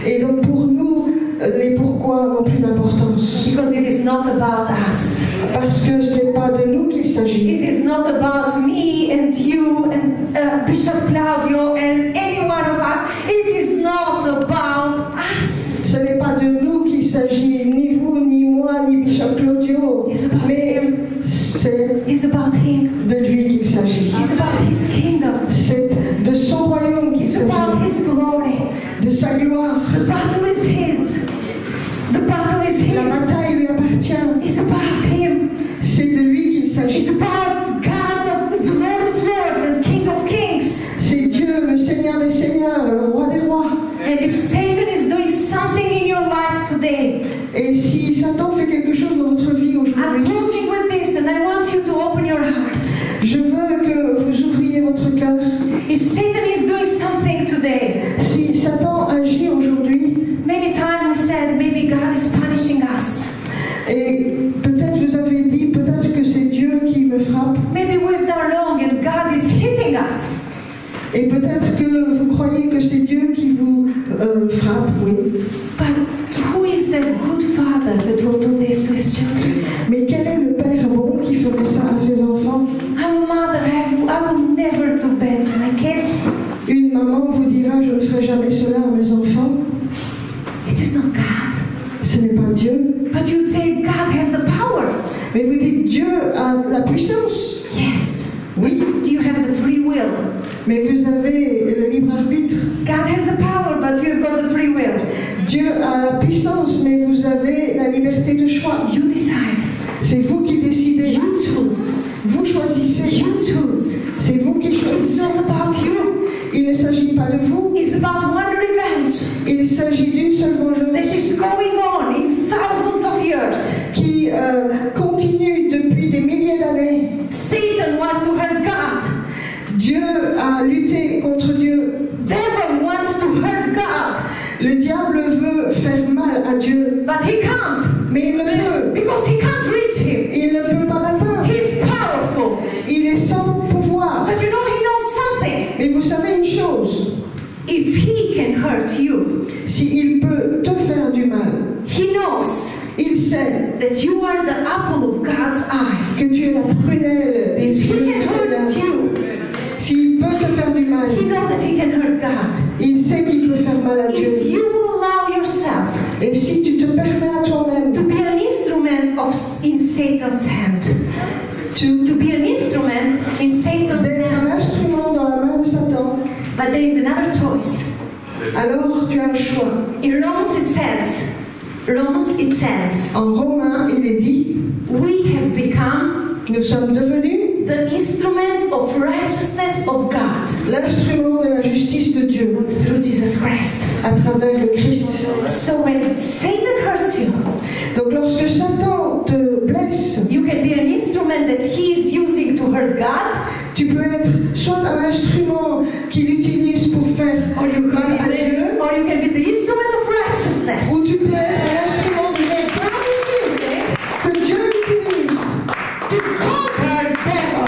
Et donc pour nous, les pourquoi n'ont plus d'importance. Because it is not about us. Parce que ce n'est pas de nous qu'il s'agit. It is not about me and you and Bishop Claudio and any one of us. It is not about us. Ce n'est pas de nous qu'il s'agit, ni vous, ni moi, ni Bishop Claudio. Mais c'est about Him. De lui qu'il s'agit. It's about His kingdom. C'est de son royaume qu'il It's about His glory. De sa gloire. The battle is His. The battle is His. La bataille lui appartient. It's about Him. C'est de lui qu'il s'agit. It's about God, the Lord of Lords and King of Kings. C'est Dieu, le Seigneur des Seigneurs, le Roi des Rois. And if Satan is doing something in your life today, et si Satan fait quelque chose dans votre vie aujourd'hui, I'm closing with this, and I want you to open your heart. Je veux que vous ouvriez votre cœur. If Satan is doing something today, si Satan agit aujourd'hui, many times we said maybe God is punishing us. Et peut-être vous avez dit, peut-être que c'est Dieu qui me frappe. Maybe we've done wrong and God is hitting us. Et peut-être que vous croyez que c'est Dieu qui vous frappe, oui. But who is that good father that will do this to his children? Mais quel est le père bon qui ferait ça à ses enfants? I'm a mother. I will never do bad to my kids. Une maman vous dira, je ne ferai jamais cela à mes enfants. It is not God. Ce n'est pas Dieu. But you'd say God has the power. Mais vous dites, Dieu a la puissance. Yes. Oui. Do you have the free will? Mais vous avez le libre arbitre. God has the power, but you've got the free will. Dieu a la puissance, mais vous avez la liberté de choix. You decide. C'est vous qui décidez. You choose. Vous choisissez. You choose. C'est vous qui choisissez. It's not about you. Il ne s'agit pas de vous. It's about one revenge. Il s'agit d'une seule vengeance. That is going on in thousands of years. Qui continue depuis des milliers d'années. Satan wants to hurt God. Dieu a lutté contre Dieu. Devil wants to hurt God. Le diable veut faire mal à Dieu. But he can't. Mais il ne peut. Because he can't reach him. Il ne peut pas l'atteindre. He's powerful. Il est sans pouvoir. But you know, he knows something. Mais vous savez une chose. If he can hurt you, s'il peut te faire du mal, he knows il sait that you are the apple of God's eye. Que tu es la prunelle des yeux du Seigneur. S'il peut te faire du mal, he knows that he can hurt God. Il sait qu'il peut faire mal à Dieu. If you will allow yourself et si tu te permets à toi-même to be an instrument in Satan's hand, to be an instrument in Satan's d'être hand, un instrument dans la main de Satan, but there is another choice. Alors tu as un choix. In Romans it says, en Romains il est dit, we have become nous sommes devenus the instrument of righteousness of God, l'instrument de la justice de Dieu through Jesus Christ. À travers le Christ. So when Satan hurts you, donc lorsque Satan te blesse, you can be an instrument that he is using to hurt God. Tu peux être soit un instrument qu'il utilise pour faire mal à Dieu, or you can be the instrument of righteousness. Ou tu peux être un instrument de justice que Dieu utilise to conquer devil,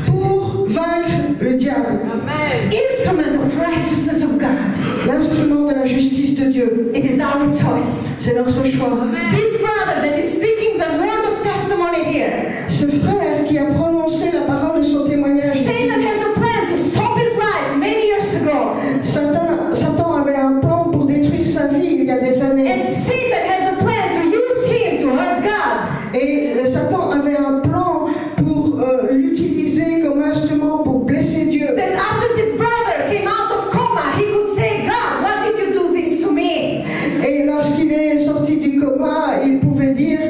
pour vaincre le diable. Amen. Instrument of righteousness of God. L'instrument de la justice de Dieu. It is our choice. C'est notre choix. Amen. This brother that is speaking the word of testimony here. Ce frère qui a prononcé la parole de son témoignage. Satan has a plan to stop his life many years ago. Satan avait un plan pour détruire sa vie il y a des années. And Satan has a plan to use him to hurt God. Et Satan avait un plan pour l'utiliser comme instrument pour blesser Dieu. That after this brother came out of coma, he could say, God, why did you do this to me? Et lorsqu'il est sorti du coma, il pouvait dire,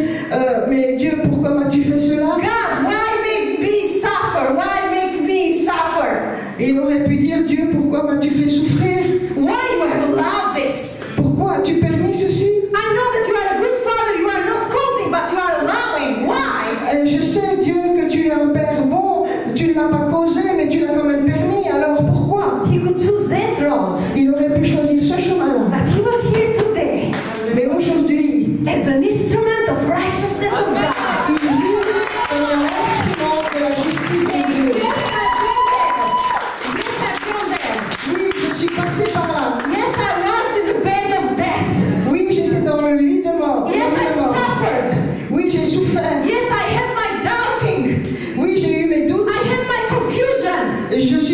mais Dieu, pourquoi m'as-tu fait cela? God, why make me suffer? Why make me suffer? Il aurait pu dire, Dieu, pourquoi m'as-tu fait souffrir? Why you have allowed this? Pourquoi as-tu permis ceci? I know that you are a good father, you are not causing, but you are allowing. Why? Je sais, Dieu, que tu es un père bon, tu ne l'as pas causé, mais tu l'as quand même permis, alors pourquoi? He could choose that road. Il aurait pu choisir ce chemin-là. But he was here today. Mais aujourd'hui, as an instrument of righteousness of God. Il vit comme un instrument de la justice de Dieu. Yes, I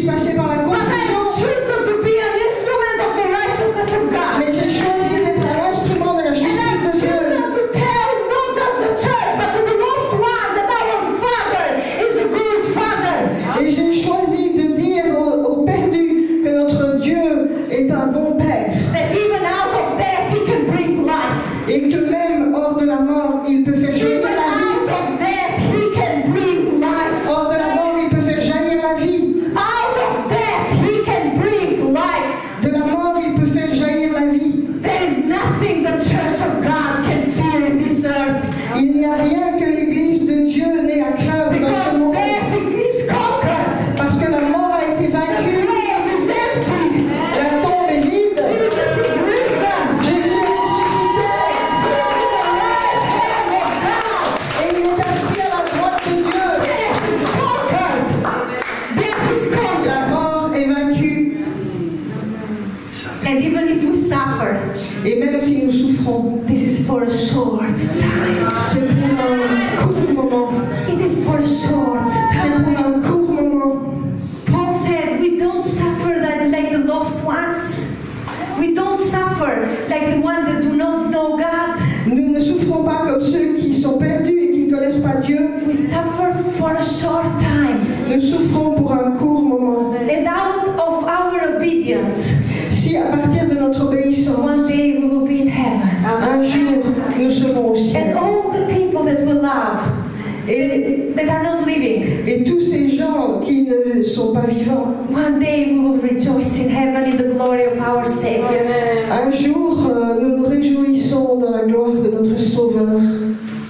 suis passé par la but I confusion, have chosen to be an instrument of the righteousness of God. mais j'ai choisi d'être un instrument de la And justice I've de Dieu. chosen to tell not just the church, but to the lost one that our Father is a good Father. Et j'ai choisi de dire aux perdus que notre Dieu est un bon Père. That even out of death He can bring life. Et que même hors de la mort, il peut faire jaillir Even la vie. out of death He can bring life. Hors de la mort, il peut faire jaillir la vie. Out of death He can bring life. De la mort, il peut faire jaillir la vie. There is nothing the church of God can fear in this earth. Il n'y a rien que l'Église de Dieu n'ait à craindre dans ce Because monde. death is conquered. Parce que la mort a été The vaincue. grave is empty. La tombe est vide. Jesus is risen. Jésus est ressuscité. He is at the right hand of God. Et il est assis à la droite de Dieu. Death is conquered. Death is conquered. La mort est vaincue. And even if we suffer, Et même si nous souffrons, this is for a short time. c'est pour un court moment. It is for a short C'est time. pour un court moment. Paul said, we don't suffer like the lost ones. We don't suffer like the ones that do not know God. Nous ne souffrons pas comme ceux qui sont perdus et qui ne connaissent pas Dieu. We suffer for a short time. Nous souffrons pour un court moment. And out of our obedience, Si à partir de notre obéissance, one day we will be in heaven. un jour nous serons au And ciel. all the people that we love, Et, that are not living, et tous ces gens qui ne sont pas vivants, one day we will rejoice in heaven in the glory of our Savior. un jour nous nous réjouissons dans la gloire de notre Sauveur.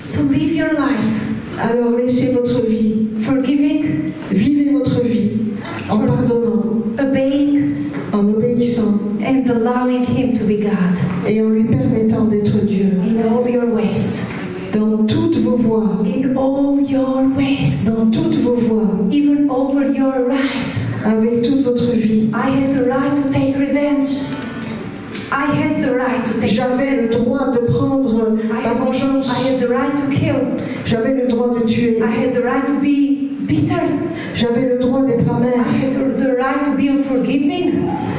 So live your life, Alors laissez votre vie, forgiving, vivez votre vie en pardonnant, obeying, en obéissant and allowing Him to be God et en lui permettant d'être Dieu. in all your ways. Dans toutes vos voies, In all your ways, dans toutes vos voies, even over your right. avec toute votre vie. I had the right to take revenge. I had the right to take J'avais le revenge. droit de prendre la vengeance. I had the right to kill. J'avais le droit de tuer. I had the right to be bitter. J'avais le droit d'être I amer. had the right to be unforgiving.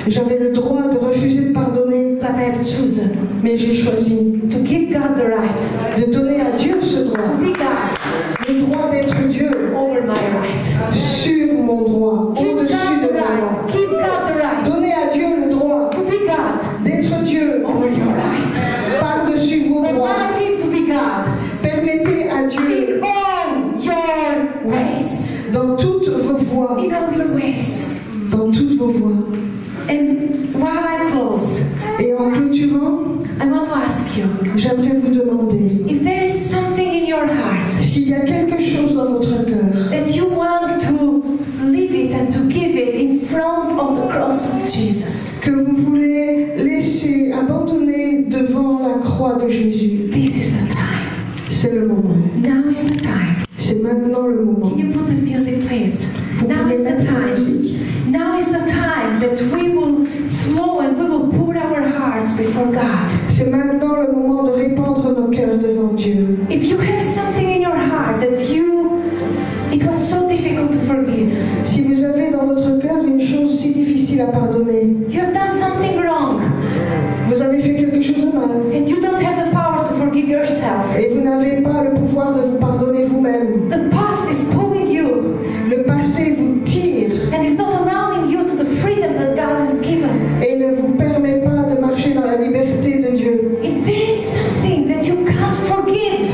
J'avais le droit de refuser de pardonner. But I have chosen Mais j'ai choisi to give God the right de donner à Dieu ce to droit. be God Le droit d'être Dieu over my right. sur mon droit, Give au-dessus God de the mon droit. right. Give God the right Donnez à Dieu le droit to be God d'être Dieu over your right. par-dessus vos droits. Allow Him to be God Permettez à Dieu in all your ways. dans toutes vos voies, In all your ways. dans toutes vos voies. And while I close, Et en clôturant, I want to ask you j'aimerais vous demander if there is something in your heart s'il y a quelque chose dans votre cœur that you want to leave it and to give it in front of the cross of Jesus. que vous voulez laisser abandonner devant la croix de Jésus. This is the time. C'est le moment. Now is the time. C'est maintenant le moment. Can you put the music, please? Vous Now pouvez is the mettre la time. musique. Now is the time that we will flow and we will pour our hearts before God. C'est maintenant le moment de répandre nos cœurs devant Dieu. If you have something in your heart that it was so difficult to forgive, Si vous avez dans votre cœur une chose si difficile à pardonner, you have done something wrong, vous avez fait quelque chose de mal, and you don't have the power to forgive yourself. et vous n'avez pas le pouvoir de vous pardonner vous-même. The past is pulling you Le passé vous tire and is not allowing you to the freedom that God has given. et ne vous permet pas de marcher dans la liberté de Dieu. If there is something that you can't forgive,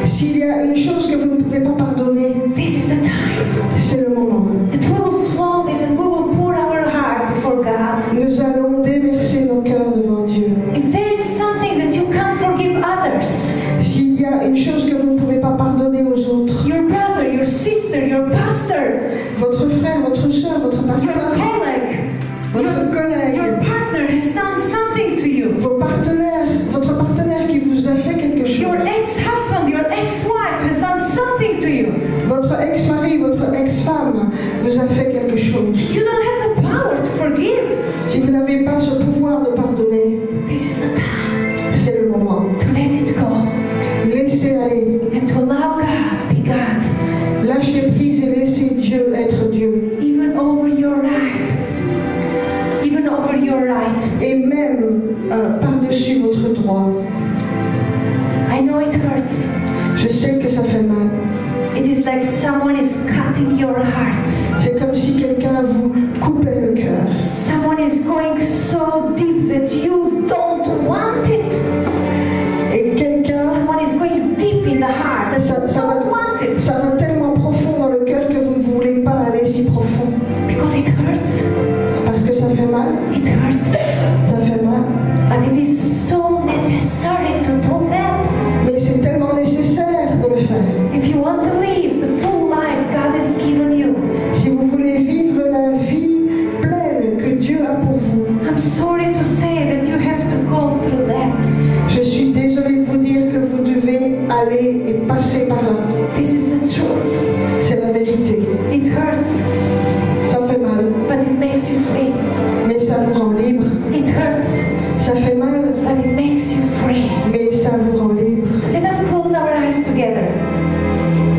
S'il y a une chose que vous ne pouvez pas pardonner, this is the time c'est le moment. that we will flow this and we will pour our heart before God. Nous allons déverser nos cœurs devant Dieu. If there is something that you can't forgive others, S'il y a une chose que vous ne pouvez pas pardonner aux autres, your brother, your sister, your pastor, votre frère, votre soeur, votre your pasteur, colleague, votre collègue, your partner has done something to you. vos partenaires, votre partenaire qui vous a fait quelque chose, Your ex-husband, your ex-wife has done something to you. votre ex-mari, votre ex-femme vous a fait quelque chose. You don't have the power to forgive. Si vous n'avez pas ce pouvoir de pardonner, This is the time c'est le moment. to let it go Laissez aller, and to allow God be God, lâchez prise et laissez Dieu être Dieu, even over your right. par-dessus votre droit. I know it hurts. Je sais que ça fait mal. It is like someone is cutting your heart. C'est comme si quelqu'un vous coupait le cœur. Someone is going so deep that you don't want it. Et quelqu'un, Someone is going deep in the heart that you don't want it. ça va tellement profond dans le cœur que vous ne voulez pas aller si profond. Because it hurts. Parce que ça fait mal. It hurts. Ça fait mal. But it is so necessary to do that. Mais c'est tellement nécessaire de le faire. If you want to live the full life God has given you, Si vous voulez vivre la vie pleine que Dieu a pour vous, I'm sorry to say that you have to go through that. je suis désolée de vous dire que vous devez aller et passer par là. This is the truth. C'est la vérité. It hurts, Ça fait mal, but it makes you free. mais ça vous rend libre. It hurts, Ça fait mal, but it makes you free. mais ça vous rend libre. Let us close our eyes together.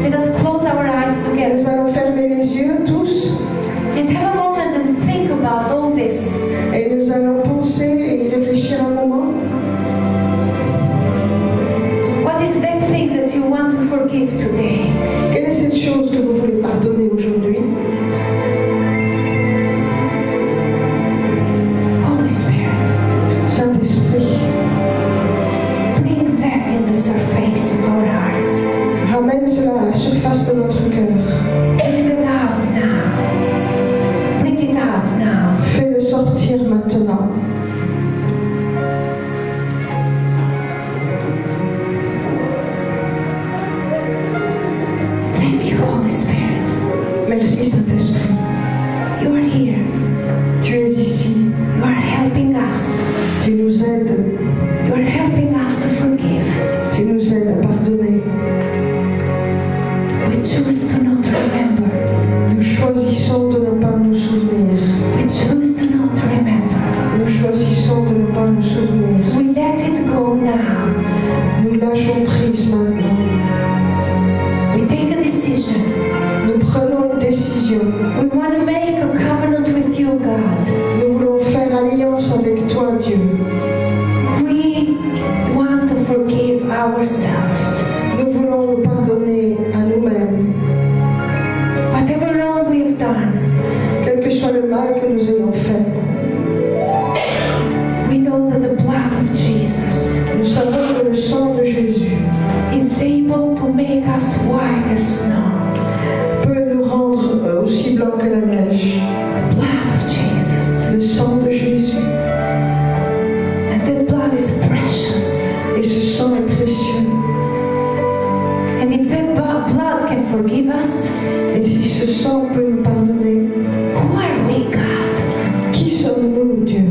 Let us close our eyes Nous together allons fermer les yeux tous and have a moment and think about all this. et nous allons penser et y réfléchir un moment. What is that thing that you want to forgive today? Quelle est cette chose que vous voulez pardonner aujourd'hui? Holy Spirit, Saint-Esprit, bring that in the surface of our hearts. ramène cela à la surface de notre cœur. Bring it out now. Bring it out now. Fais-le sortir maintenant. Thank you, Holy Spirit. Merci Saint-Esprit. You are here. Tu es ici. You are helping us. Tu nous aides. You are helping us to forgive. Tu nous aides à pardonner. We choose to not remember. Nous choisissons de ne pas nous souvenir. We choose to not remember. Nous choisissons de ne pas nous souvenir. We let it go now. Nous lâchons prise maintenant. We take a decision. Nous prenons une décision. We want to make a covenant with you, God. Nous voulons faire alliance avec toi, Dieu. We want to forgive ourselves. Nous voulons nous pardonner à nous-mêmes. Whatever wrong we have done, Quel que soit le mal que nous ayons fait, we know that the blood of Jesus nous savons que le sang de Jésus is able to make us white as snow. peut nous rendre aussi blancs que la neige. The blood of Jesus. Le sang de Jésus. And that blood is precious. Et ce sang est précieux. And if that blood can forgive us, Et si ce sang peut nous pardonner, who are we, God? qui sommes-nous, Dieu?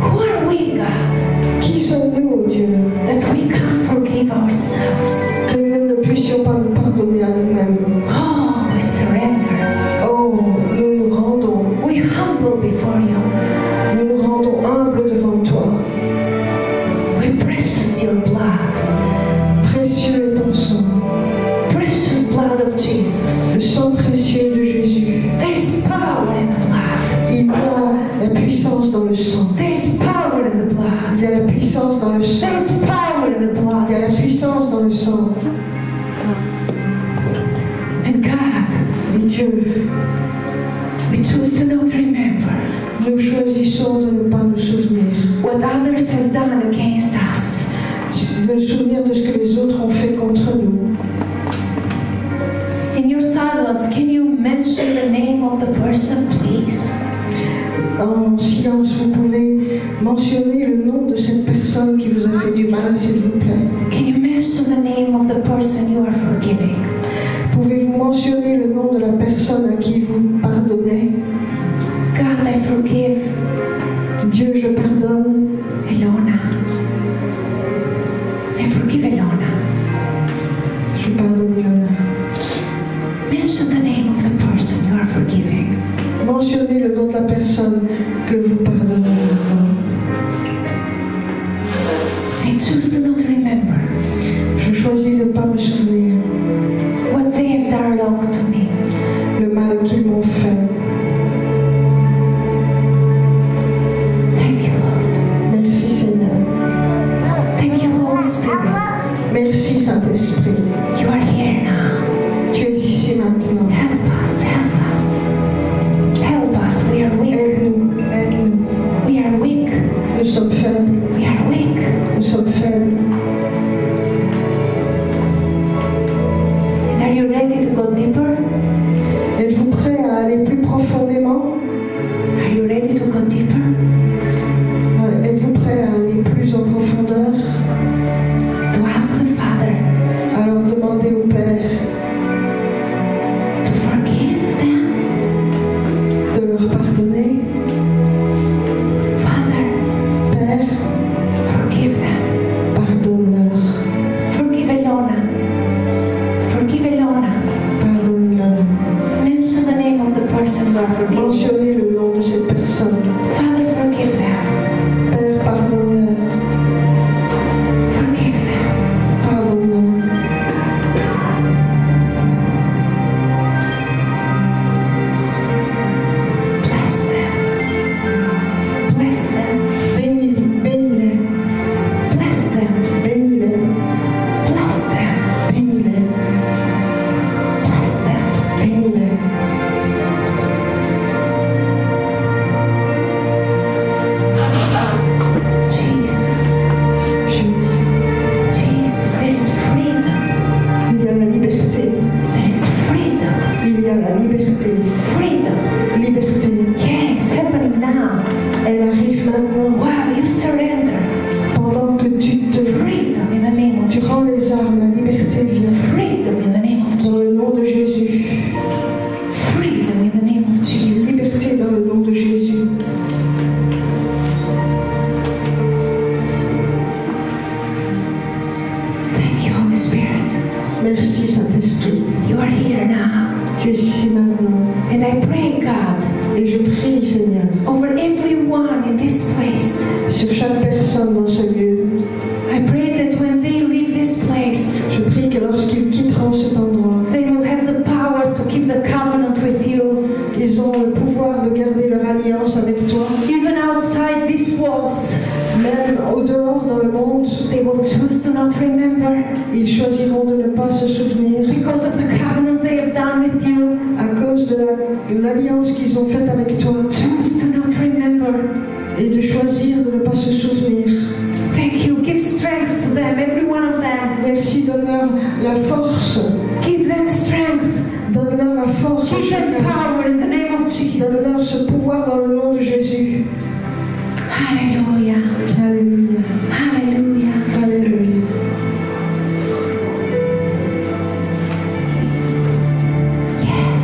Who are we, God? Qui sommes-nous, Dieu? That we can't forgive ourselves. Que nous ne puissions pas nous pardonner à nous-mêmes. Oh, we surrender. Oh, nous nous rendons. We humble before you. Nous nous rendons humbles devant toi. We precious your blood. Précieux est ton sang. Precious blood of Jesus. Le sang précieux de Jésus. There is power in the blood. Il y a la puissance dans le sang. There is power in the blood. Il y a la puissance dans le sang. There is power in the Il y blood. a la puissance dans le sang. And God, Et Dieu, we choose to not remember nous choisissons de ne pas nous souvenir. what others has done against us. De nous souvenir de ce que les autres ont fait contre nous. In your silence, can you mention the name of the person, please? En silence, vous pouvez mentionner le nom de cette personne qui vous a fait du mal, s'il vous plaît. Can you mention the name of the person you are forgiving? Pouvez-vous mentionner le nom de la personne à qui vous pardonnez? God, I forgive Dieu, je pardonne. Elona. I forgive Elona. Je pardonne Ilona. Mention the name of the person you are forgiving. Mentionnez le nom de la personne que vous pardonnez. I choose to not remember Je choisis de ne pas me souvenir what they have done wrong to me. le mal qu'ils m'ont fait. maintenant, while you surrender, pendant que freedom in the name of tu rends Jesus. les armes, la liberté vient. Freedom in the name of Dans le nom de Jesus. Jésus. Freedom in the name of Jesus. Liberté dans le nom de Jésus. Thank you, Holy Spirit. Merci Saint-Esprit. You are here now. Tu es ici maintenant. And I pray, God, Et je prie, Seigneur, over everyone in this place. sur chaque personne dans ce lieu. I pray that when they leave this place, Je prie que lorsqu'ils quitteront cet endroit, they will have the power to keep the covenant with you. ils ont le pouvoir de garder leur alliance avec toi. Even outside these walls, Même au dehors dans le monde, they will choose to not remember ils choisiront de ne pas se souvenir because of the covenant they have done with you. à cause de l'alliance qu'ils ont faite avec toi Choose to not remember. et de choisir de ne pas se souvenir. Thank you. Give strength to them, every one of them. Merci, donne-leur la force. Give them strength. Donne-leur la force à Give them chacun. power in the name of Donne-leur Jesus. ce pouvoir dans le nom de Jésus. Hallelujah. Alléluia. Hallelujah. Alléluia. Yes.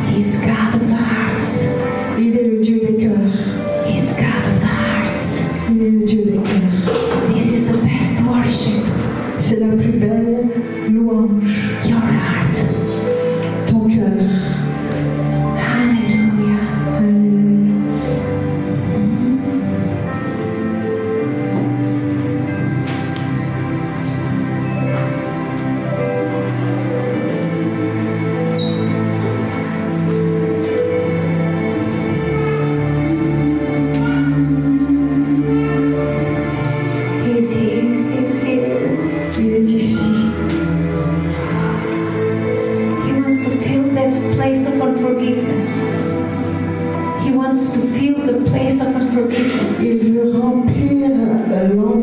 He's God of the hearts. Il est le Dieu des cœurs. He's God of the hearts. Il est le Dieu des cœurs. This is the best worship. C'est la plus belle louange. Your heart. Ton cœur. Hallelujah. Alléluia. He's here. He's here. Il est ici. He wants to fill that place of unforgiveness. He wants to fill the place of unforgiveness. Il veut remplir l'endroit